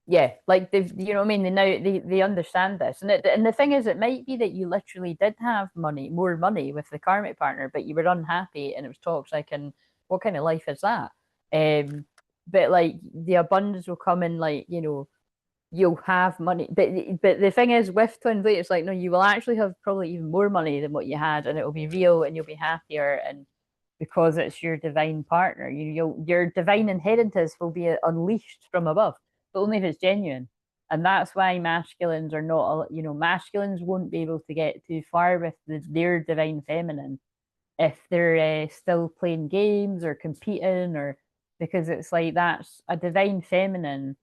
yeah, like they've, you know what I mean? They understand this, and the thing is, it might be that you literally did have more money with the karmic partner, but you were unhappy and it was toxic, and what kind of life is that? Um, but like the abundance will come in, like you'll have money, but the thing is with twin flame, it's like no, you will actually have probably even more money than what you had, and it will be real, and you'll be happier, and because it's your divine partner. Your divine inheritance will be unleashed from above, but only if it's genuine. And that's why masculines are not, masculines won't be able to get too far with their divine feminine if they're still playing games or competing, or because it's like that's a divine feminine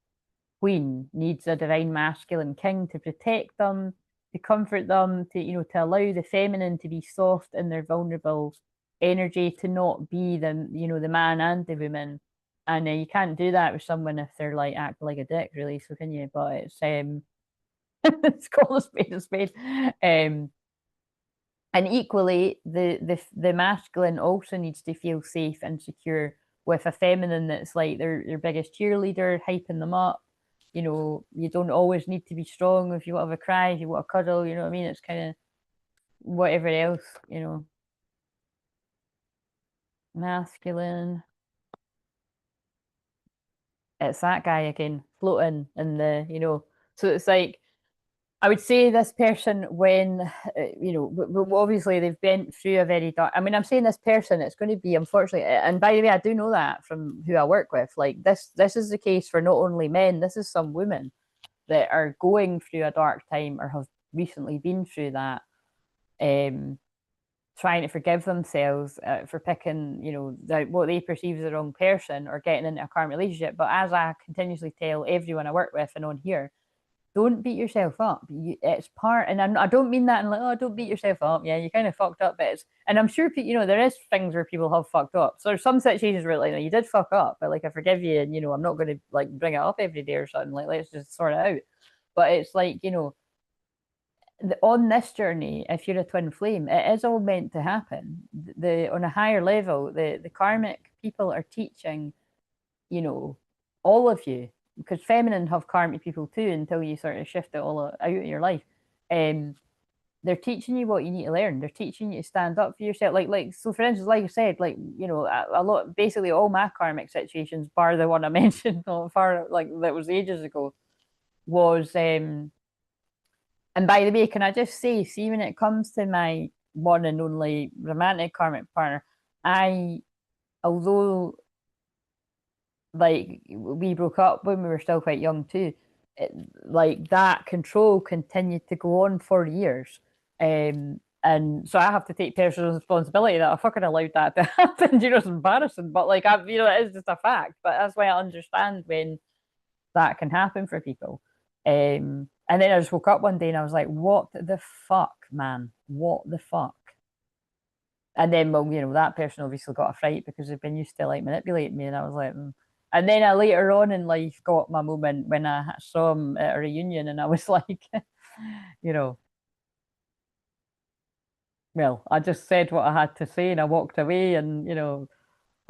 queen needs a divine masculine king to protect them, to comfort them, to allow the feminine to be soft in their vulnerable energy, to not be the man and the woman. And you can't do that with someone if they're like acting like a dick, really. So can you? But it's it's called a spade a spade. And equally, the masculine also needs to feel safe and secure with a feminine that's like their biggest cheerleader, hyping them up. You don't always need to be strong if you want to have a cry, if you want to cuddle, you know what I mean? It's kind of whatever else, masculine. It's that guy again, floating in so it's like I would say this person when obviously they've been through a very dark. I mean, I'm saying this person. It's going to be unfortunately, and by the way, I do know that from who I work with. Like this, this is the case for not only men. This is some women that are going through a dark time or have recently been through that, trying to forgive themselves for picking, what they perceive as the wrong person or getting into a karmic relationship. But as I continuously tell everyone I work with and on here, don't beat yourself up. It's part, and I don't mean that in like, oh, don't beat yourself up. Yeah, you kind of fucked up, but and I'm sure there is things where people have fucked up. So there's some situations where like, you did fuck up, but like I forgive you, and I'm not going to like bring it up every day or something. Like let's just sort it out. But it's like on this journey, if you're a twin flame, it is all meant to happen. On a higher level, the karmic people are teaching, all of you, because feminine have karmic people too until you sort of shift it all out of your life. They're teaching you what you need to learn. They're teaching you to stand up for yourself. Like so, for instance, like I said, like a lot, basically all my karmic situations, bar the one I mentioned, far like that was ages ago, was and by the way, can I just say, see, when it comes to my one and only romantic karmic partner, although like we broke up when we were still quite young too, like that control continued to go on for years. And so I have to take personal responsibility that I fucking allowed that to happen. It's embarrassing, but like it is just a fact. But that's why I understand when that can happen for people. And then I just woke up one day and I was like, what the fuck, man? What the fuck? And then, well, that person obviously got a fright because they've been used to like manipulating me. And I was like, And then I later on in life got my moment when I saw him at a reunion and I was like, well, I just said what I had to say and I walked away and,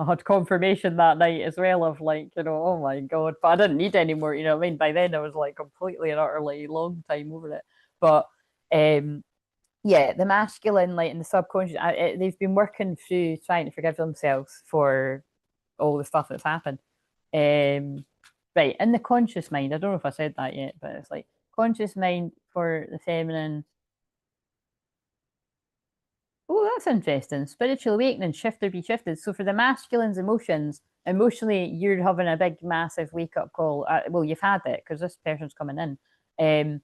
I had confirmation that night as well of like, oh my God, but I didn't need any more, what I mean? By then I was like completely and utterly long time over it. But yeah, the masculine, like in the subconscious, they've been working through trying to forgive themselves for all the stuff that's happened. Right, in the conscious mind, I don't know if I said that yet, but it's like conscious mind for the feminine. Oh, that's interesting. Spiritual awakening, shifter be shifted. So for the masculine's emotions, emotionally, you're having a big, massive wake up call. Well, you've had it because this person's coming in.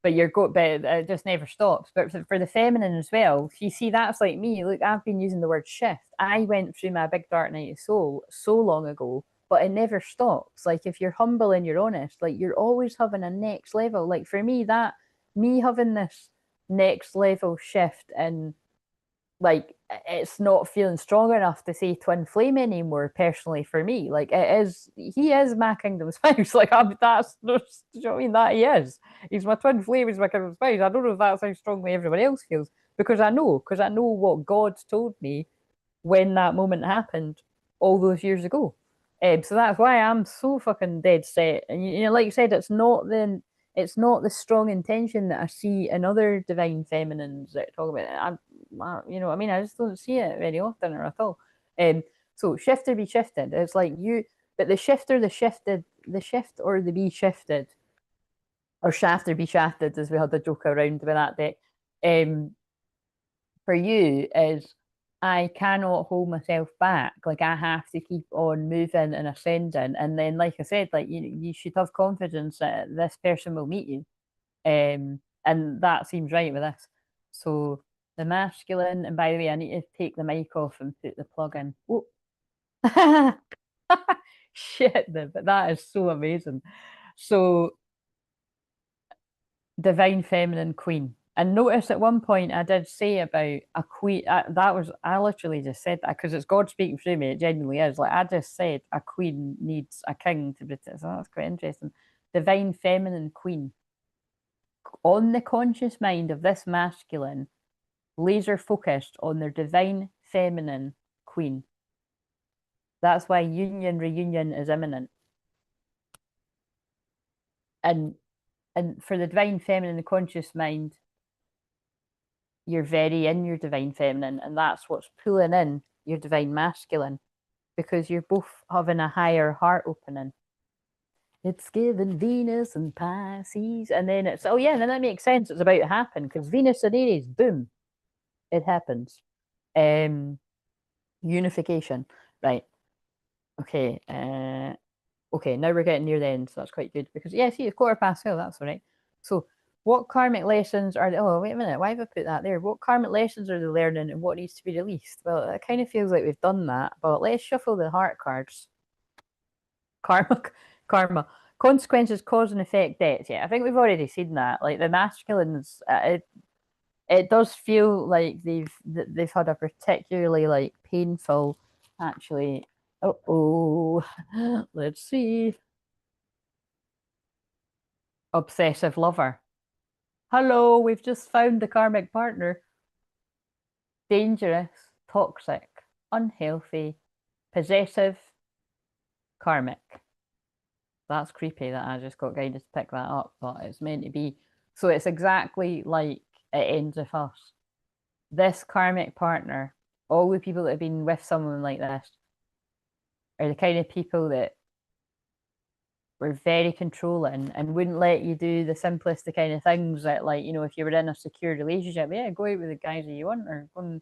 But it just never stops. But for the feminine as well, you see, that's like me. Look, I've been using the word shift. I went through my big dark night of soul so long ago, but it never stops. Like if you're humble and you're honest, like you're always having a next level. Like for me, that me having this next level shift and like it's not feeling strong enough to say twin flame anymore personally for me. Like it is, he is my kingdom spouse. Like that's, you know what I mean, that he is, he's my twin flame, he's my kingdom spouse. I don't know if that's how strongly everybody else feels, because I know what God told me when that moment happened all those years ago. So that's why I'm so fucking dead set. And you know, like you said, it's not the strong intention that I see in other divine feminines that talk about it. You know what I mean? I just don't see it very often or at all. So shift or be shifted. It's like you, but the shift or the shifted, the shift or the be shifted, or shaft or be shafted, as we had the joke around with that deck. Um, for you is I cannot hold myself back. Like I have to keep on moving and ascending. And then, like I said, like you should have confidence that this person will meet you. And that seems right with this. So the masculine, and by the way, I need to take the mic off and put the plug in. Oh. Shit, but that is so amazing. So divine feminine queen. And notice at one point I did say about a queen. I literally just said that because it's God speaking through me. It genuinely is. Like I just said, a queen needs a king to protect. So that's quite interesting. Divine feminine queen. On the conscious mind of this masculine, laser focused on their divine feminine queen. That's why union reunion is imminent. And for the divine feminine, the conscious mind, you're very in your divine feminine, and that's what's pulling in your divine masculine, because you're both having a higher heart opening. It's given Venus and Pisces, and then it's, oh yeah, then that makes sense. It's about to happen because Venus and Aries, boom, it happens. Unification, right? Okay, okay, now we're getting near the end, so that's quite good because yeah, see, it's quarter past 12. That's all right. So what karmic lessons are, oh, wait a minute, why have I put that there? What karmic lessons are they learning and what needs to be released? Well, it kind of feels like we've done that, but let's shuffle the heart cards. Karma. Consequences, cause and effect, debts. Yeah, I think we've already seen that. Like the masculines, it does feel like they've had a particularly like painful, actually. Oh, let's see. Obsessive lover. Hello, we've just found the karmic partner. Dangerous, toxic, unhealthy, possessive, karmic. That's creepy that I just got guided to pick that up, but it's meant to be. So it's exactly like it ends with us. This karmic partner, all the people that have been with someone like this, are the kind of people that were very controlling and wouldn't let you do the simplest kind of things that, like, you know, if you were in a secure relationship, yeah, go out with the guys that you want, or go and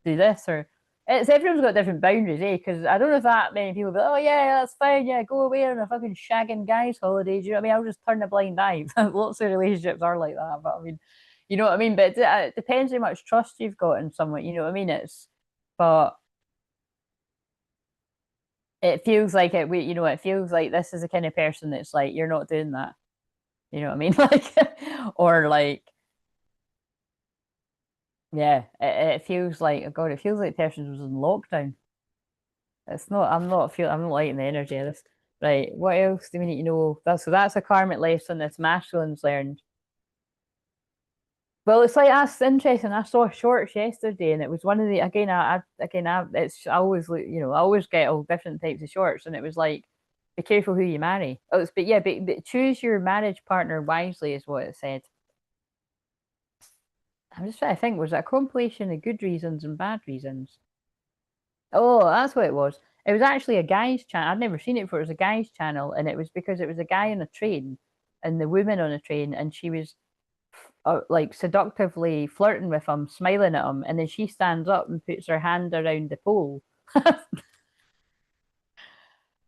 do this, or it's, everyone's got different boundaries, eh? Because I don't know if that many people be like, oh yeah, that's fine, yeah, go away on a fucking shagging guys holiday. Do you know what I mean? I'll just turn a blind eye. Lots of relationships are like that, but I mean, you know what I mean? But it depends how much trust you've got in someone, you know what I mean? It's, but it feels like it, you know, it feels like this is the kind of person that's like, you're not doing that. You know what I mean? Like, or like, yeah, it feels like, oh God, it feels like the person was in lockdown. It's not, I'm not liking the energy of this. Right, what else do we need to know? That's a karmic lesson that's masculines learned. Well, it's like, that's interesting. I saw shorts yesterday, and it was one of the, it's, I always look, you know, I always get all different types of shorts, and it was like, be careful who you marry. Oh, it's, but yeah, but choose your marriage partner wisely is what it said. I'm just trying to think, was it a compilation of good reasons and bad reasons? Oh, that's what it was. It was actually a guy's channel. I'd never seen it before. It was a guy's channel, and it was because it was a guy on a train and the woman on a train, and she was like seductively flirting with him, smiling at him, and then she stands up and puts her hand around the pole.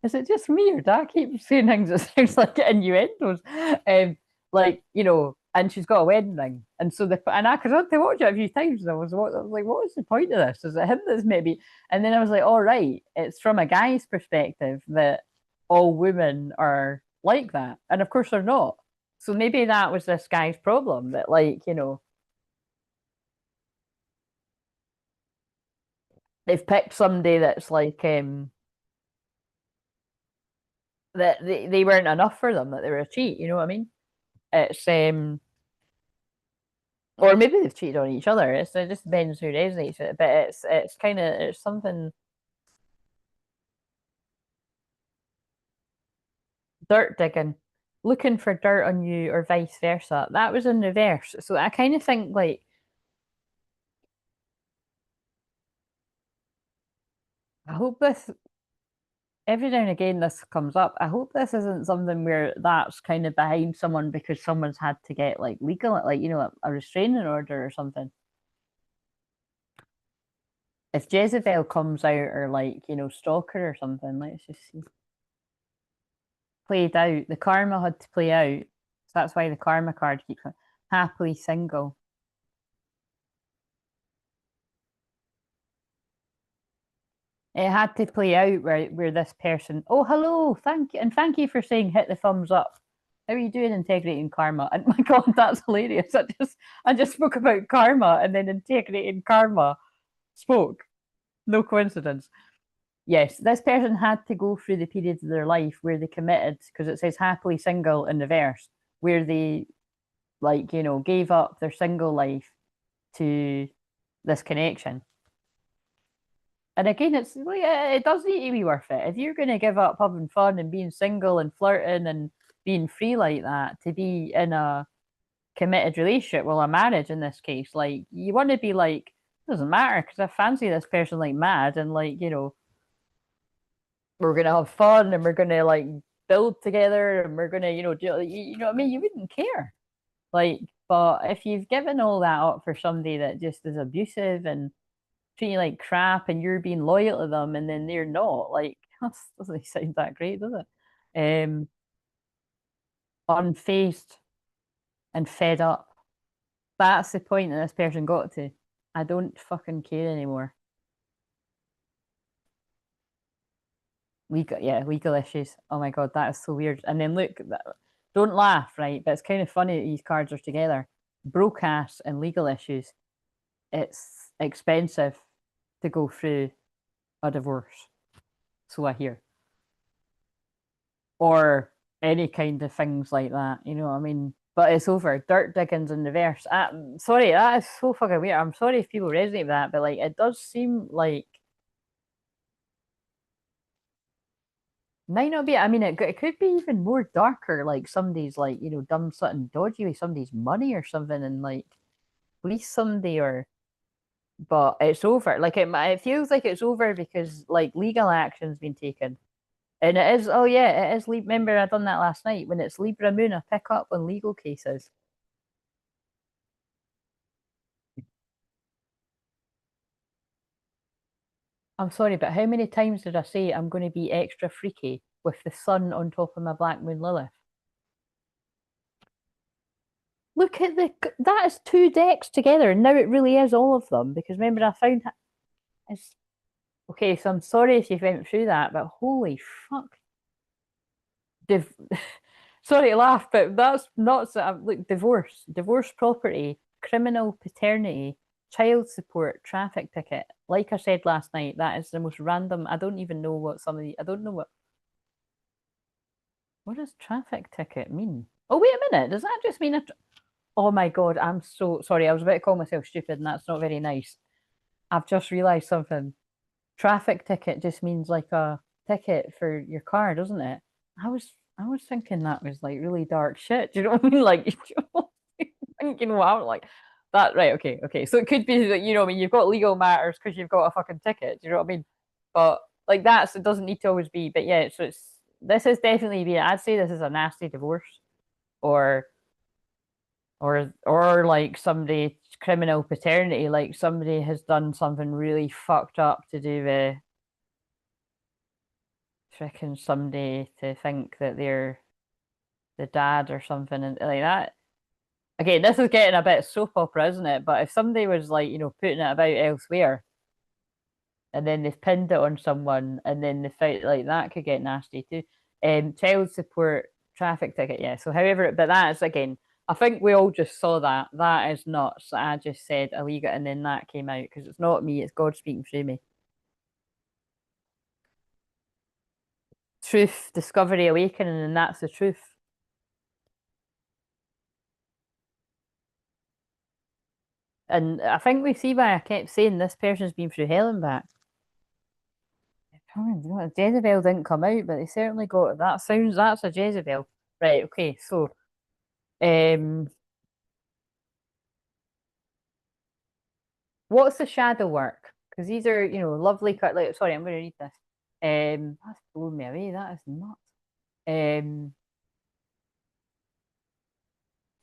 Is it just me, or do I keep saying things that sounds like innuendos? Like, you know, and she's got a wedding ring, and so and I, because I had to watch it a few times, and I was like, what is the point of this? Is it him that's maybe? And then I was like, all right, it's from a guy's perspective that all women are like that. And of course they're not. So maybe that was this guy's problem that, like, they've picked somebody that's like that they weren't enough for them, that they were a cheat, you know what I mean? It's or maybe they've cheated on each other. It just depends who resonates it, but it's kind of it's something dirt digging, looking for dirt on you or vice versa. That was in reverse. So I kind of think like I hope this every now and again this comes up. I hope this isn't something where that's kind of behind someone because someone's had to get like legal, like a restraining order or something. If Jezebel comes out or like stalker or something, let's just see. Played out. The karma had to play out, so that's why the karma card keeps going. Happily single. It had to play out where this person. Oh, hello, thank you, and thank you for saying hit the thumbs up. How are you doing, integrating karma? And my God, that's hilarious. I just spoke about karma, and then integrating karma spoke. No coincidence. Yes, this person had to go through the periods of their life where they committed, because it says happily single in the verse, where they like gave up their single life to this connection. And again, it's like it does need to be worth it. If you're going to give up having fun and being single and flirting and being free like that to be in a committed relationship, well, a marriage in this case, like you want to be like, it doesn't matter because I fancy this person like mad and like, we're going to have fun and we're going to like build together and we're going to, do, you know what I mean? You wouldn't care. Like, but if you've given all that up for somebody that just is abusive and treating you like crap and you're being loyal to them and then they're not, like, that doesn't sound that great, does it? Unfazed and fed up. That's the point that this person got to. I don't fucking care anymore. Legal, yeah, legal issues. Oh my God, that is so weird. And then look, don't laugh, right? But it's kind of funny that these cards are together. Broke ass and legal issues. It's expensive to go through a divorce. So I hear. Or any kind of things like that, you know what I mean? But it's over. Dirt diggings in reverse. Sorry, that is so fucking weird. I'm sorry if people resonate with that, but like it does seem like might not be. I mean, it could be even more darker. Like somebody's like done something dodgy with somebody's money or something, and like fleece somebody or. But it's over. Like it feels like it's over because like legal action's been taken. And it is, oh yeah, it is. Remember, I done that last night when it's Libra Moon. I pick up on legal cases. I'm sorry, but how many times did I say I'm going to be extra freaky with the sun on top of my Black Moon Lilith? Look at that is two decks together, and now it really is all of them. Because remember, I found it's okay. So I'm sorry if you went through that, but holy fuck, Div sorry to laugh, but that's not so. Look, divorce property, criminal paternity, child support, traffic ticket. Like I said last night, that is the most random. I don't even know what some of the. I don't know what does traffic ticket mean. Oh wait a minute, does that just mean a? Oh my God, I'm so sorry. I was about to call myself stupid, and that's not very nice. I've just realised something. Traffic ticket just means like a ticket for your car, doesn't it? I was thinking that was like really dark shit. Do you know what I mean? Like, thinking, wow, like that, right? Okay, okay. So it could be that I mean, you've got legal matters because you've got a fucking ticket. Do you know what I mean? But like it doesn't need to always be. But yeah, so this is definitely be. I'd say this is a nasty divorce, or or like somebody criminal paternity, like somebody has done something really fucked up to do with tricking somebody to think that they're the dad or something and like that. Again, this is getting a bit soap opera, isn't it? But if somebody was like, putting it about elsewhere and then they've pinned it on someone and then they fight like that could get nasty too. Child support, traffic ticket, yeah. So however, but that is again, I think we all just saw that. That is nuts. I just said Aliga and then that came out because it's not me, it's God speaking through me. Truth, discovery, awakening, and that's the truth. And I think we see why I kept saying this person's been through hell and back. Jezebel didn't come out, but they certainly got that. Sounds that's a Jezebel. Right, okay, so um what's the shadow work? Because these are, lovely cut like sorry, I'm gonna read this. That's blown me away. That is nuts. Um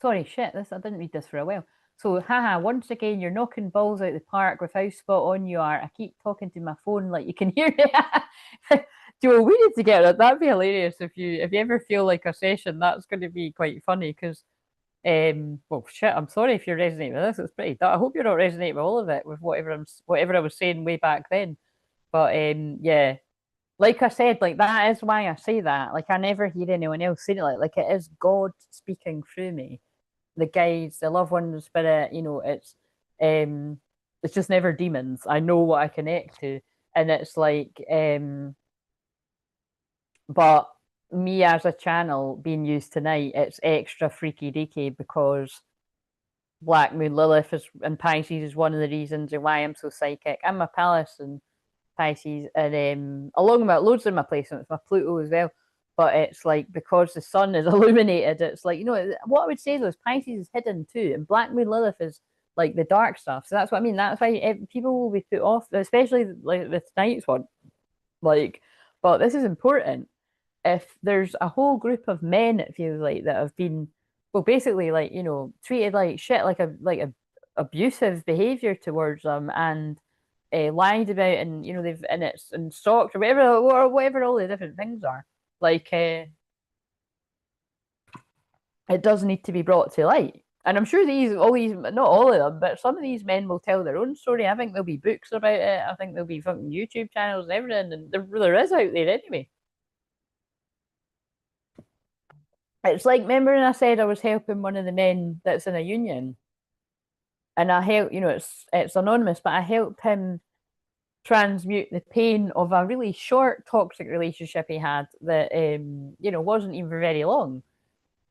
Sorry, shit, this I didn't read this for a while. So, haha, once again, you're knocking balls out the park with how spot on you are. I keep talking to my phone like you can hear me. Joe, we need to get it. That'd be hilarious if you ever feel like a session. That's going to be quite funny because, well, shit. I'm sorry if you're resonating with this. It's pretty. I hope you're not resonating with all of it with whatever I was saying way back then. But yeah, like I said, like that is why I say that. Like I never hear anyone else saying it. Like it is God speaking through me, the guides, the loved one, the spirit, it's just never demons. I know what I connect to. And it's like but me as a channel being used tonight, it's extra freaky deaky because Black Moon Lilith is and Pisces is one of the reasons why I'm so psychic. I'm a Palace and Pisces, and along with loads of my placements, my Pluto as well. But it's like because the sun is illuminated, it's like what I would say though is Pisces is hidden too, and Black Moon Lilith is like the dark stuff. So that's what I mean. That's why people will be put off, especially like with tonight's one. Like, but this is important. If there's a whole group of men, it feels like that have been, well, basically like treated like shit, like a abusive behavior towards them, and lied about, and they've and it's and stalked or whatever all the different things are. Like it does need to be brought to light. And I'm sure all these, not all of them, but some of these men will tell their own story. I think there'll be books about it. I think there'll be fucking YouTube channels and everything, and there is out there anyway. It's like, remember when I said I was helping one of the men that's in a union, and I help, it's anonymous, but I helped him transmute the pain of a really short toxic relationship he had that wasn't even very long.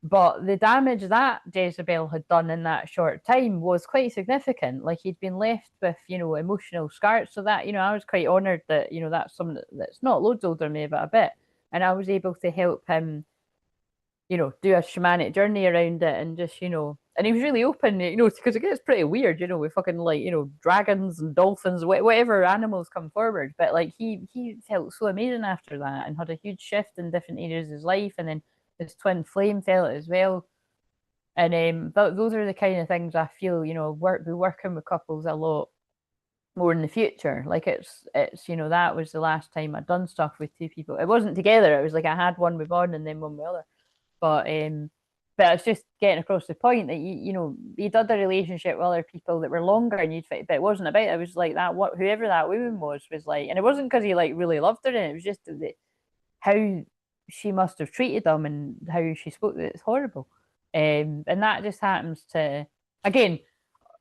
But the damage that Jezebel had done in that short time was quite significant. Like he'd been left with, emotional scars. So that, I was quite honoured that, that's someone that's not loads older than me, but a bit. And I was able to help him, do a shamanic journey around it and just, and he was really open, because it gets pretty weird, with fucking like, dragons and dolphins, whatever animals come forward. But like he felt so amazing after that and had a huge shift in different areas of his life. And then his twin flame felt it as well. And those are the kind of things I feel, be working with couples a lot more in the future. Like it's that was the last time I'd done stuff with two people. It wasn't together. It was like I had one with one and then one with other. But it's just getting across the point that you'd had a relationship with other people that were longer and but it wasn't about it. It was like that whoever that woman was like, and it wasn't because he like really loved her, and it was just how she must have treated them and how she spoke. It's horrible. And that just happens to, again,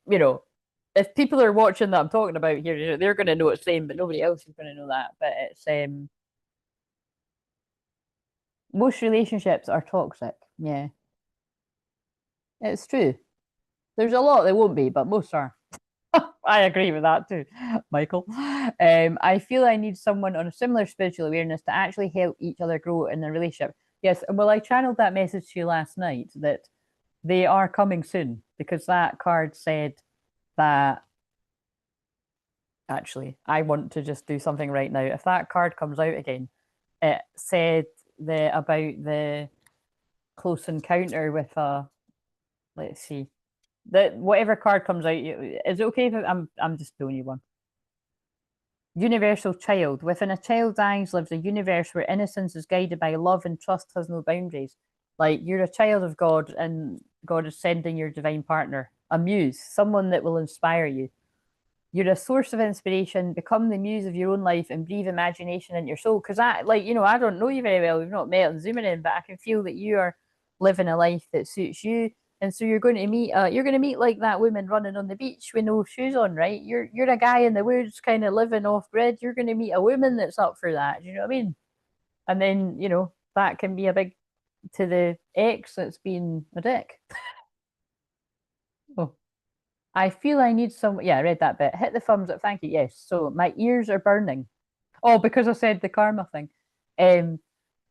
if people are watching that I'm talking about here, they're going to know it's same, but nobody else is going to know that. But it's most relationships are toxic. Yeah, it's true. There's a lot that won't be, but most are. I agree with that too, Michael. I feel I need someone on a similar spiritual awareness to actually help each other grow in their relationship. Yes, and well, I channeled that message to you last night that they are coming soon because that card said that. Actually, I want to just do something right now. If that card comes out again, it said about the close encounter with a. Let's see. Whatever card comes out, is it okay if I'm just doing you one? Universal child. Within a child's eyes lives a universe where innocence is guided by love and trust has no boundaries. Like you're a child of God and God is sending your divine partner, a muse, someone that will inspire you. you're a source of inspiration, become the muse of your own life and breathe imagination into your soul. Because I, like, I don't know you very well, we've not met on Zooming in, but I can feel that you are living a life that suits you. And so you're going to meet like that woman running on the beach with no shoes on, right? You're a guy in the woods kind of living off grid. You're going to meet a woman that's up for that. Do you know what I mean? And then, that can be a big to the ex that's been a dick. Oh, I feel I need some. Yeah, I read that bit. Hit the thumbs up. Thank you. Yes. So my ears are burning. Oh, because I said the karma thing. Um,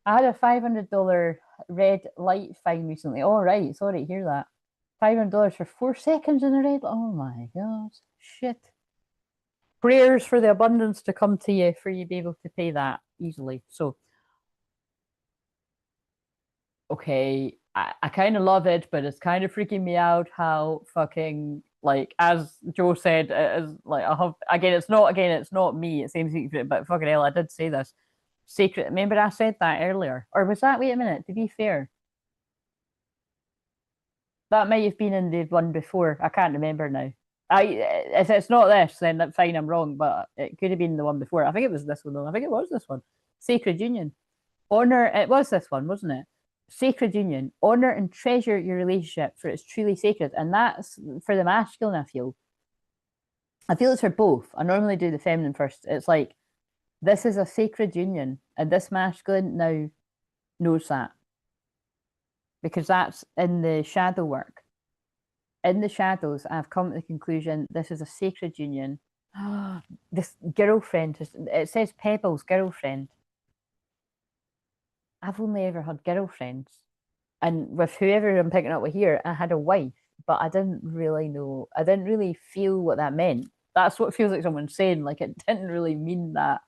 I had a $500 red light fine recently. Oh, right. Sorry to hear that. $500 for 4 seconds in a red. Oh my god. Shit. Prayers for the abundance to come to you for you to be able to pay that easily. So, okay, I kind of love it, but it's kind of freaking me out how fucking like as Joe said, it is like I have it's not me, it seems secret, but fucking hell, I did say this. Secret. Remember I said that earlier. Or was that wait a minute, to be fair? That might have been in the one before. I can't remember now. If it's not this, then that's fine, I'm wrong, but it could have been the one before. I think it was this one though. I think it was this one. Sacred Union. Honor, it was this one, wasn't it? Sacred union. Honor and treasure your relationship, for it's truly sacred. And that's for the masculine, I feel. I feel it's for both. I normally do the feminine first. It's like, this is a sacred union, and this masculine now knows that because that's in the shadow work. In the shadows, I've come to the conclusion this is a sacred union. This girlfriend, it says Pebbles girlfriend. I've only ever had girlfriends. And with whoever I'm picking up with here, I had a wife, but I didn't really know. I didn't really feel what that meant. That's what feels like someone's saying. Like it didn't really mean that.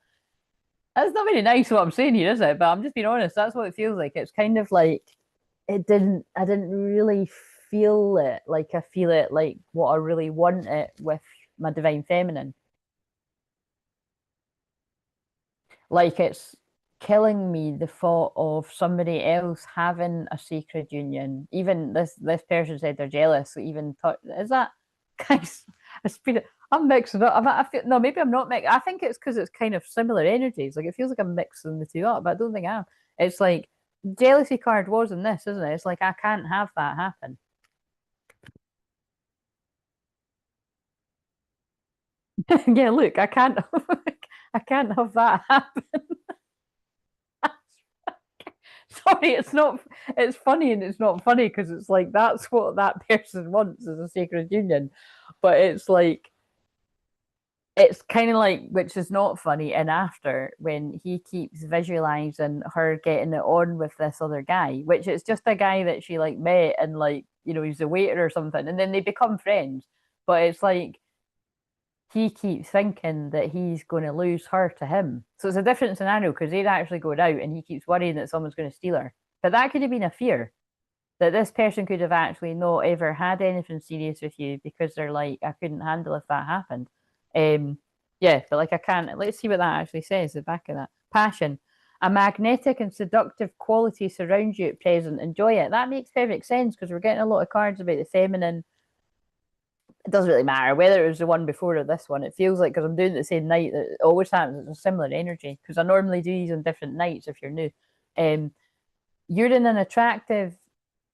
That's not very nice what I'm saying here, is it? But I'm just being honest. That's what it feels like. It's kind of like it didn't. I didn't really feel it like I feel it like what I really want it with my divine feminine. Like it's killing me the thought of somebody else having a sacred union. Even this person said they're jealous. So even is that guys? I'm mixing up. I feel no, maybe I'm not mixing. I think it's because it's kind of similar energies. Like it feels like I'm mixing the two up, but I don't think I am. It's like jealousy card was in this, isn't it? It's like I can't have that happen. Yeah, look, I can't. I can't have that happen. Sorry, it's not. It's funny and it's not funny because it's like that's what that person wants is a sacred union, but it's like it's kind of like which is not funny. And after when he keeps visualizing her getting it on with this other guy, which is just a guy that she like met and like he's a waiter or something, and then they become friends. But it's like he keeps thinking that he's going to lose her to him. So it's a different scenario because they'd actually go out and he keeps worrying that someone's going to steal her. But that could have been a fear that this person could have actually not ever had anything serious with you because they're like, I couldn't handle if that happened. Um, yeah, but like I can't. Let's see what that actually says. The back of that passion. A magnetic and seductive quality surrounds you at present. Enjoy it. That makes perfect sense because we're getting a lot of cards about the feminine. It doesn't really matter whether it was the one before or this one. It feels like because I'm doing it the same night that it always happens. It's a similar energy because I normally do these on different nights if you're new. Um, you're in an attractive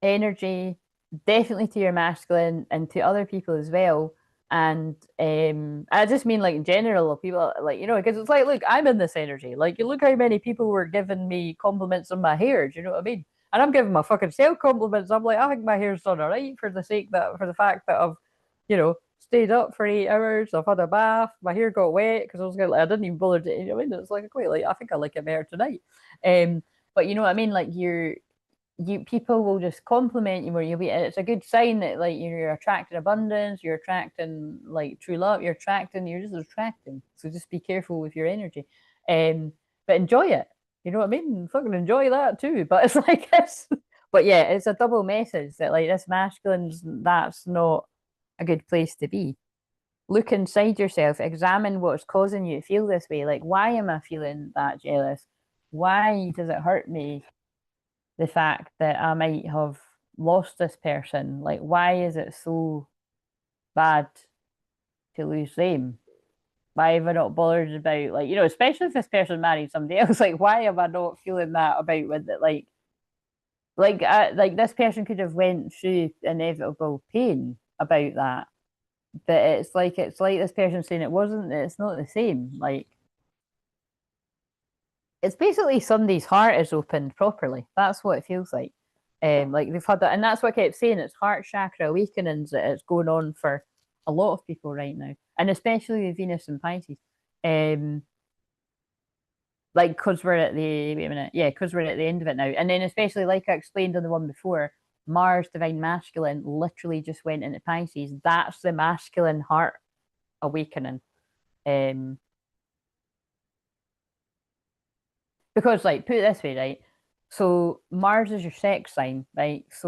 energy, definitely to your masculine and to other people as well. And I just mean like in general, people like because it's like, look, I'm in this energy. Like, you look how many people were giving me compliments on my hair. Do you know what I mean? And I'm giving my fucking self compliments. I'm like, I think my hair's done all right for the fact that I've stayed up for 8 hours. I've had a bath. My hair got wet because I didn't even bother to. I mean, it's like I think I like it better tonight. But you know what I mean? Like people will just compliment you more. You'll be. It's a good sign that like you're attracting abundance. You're attracting like true love. You're just attracting. So just be careful with your energy. But enjoy it. You know what I mean? Fucking enjoy that too. But it's like this. But yeah, it's a double message that like this masculine's that's not a good place to be. Look inside yourself, examine what's causing you to feel this way. Like, why am I feeling that jealous? Why does it hurt me? The fact that I might have lost this person. Like, why is it so bad to lose them? why have I not bothered about, like, you know, especially if this person married somebody else, like, why am I not feeling that about with it? Like this person could have went through inevitable pain about that, but it's like this person saying it's not the same. Like it's basically somebody's heart is opened properly. That's what it feels like they've had that, and that's what I kept saying. It's heart chakra awakenings that it's going on for a lot of people right now, and especially with Venus and Pisces. Um, like because we're at the wait a minute, yeah, because we're at the end of it now, and then especially like I explained on the one before, Mars divine masculine literally just went into Pisces. That's the masculine heart awakening. Um, because like put it this way, right? So Mars is your sex sign, right? So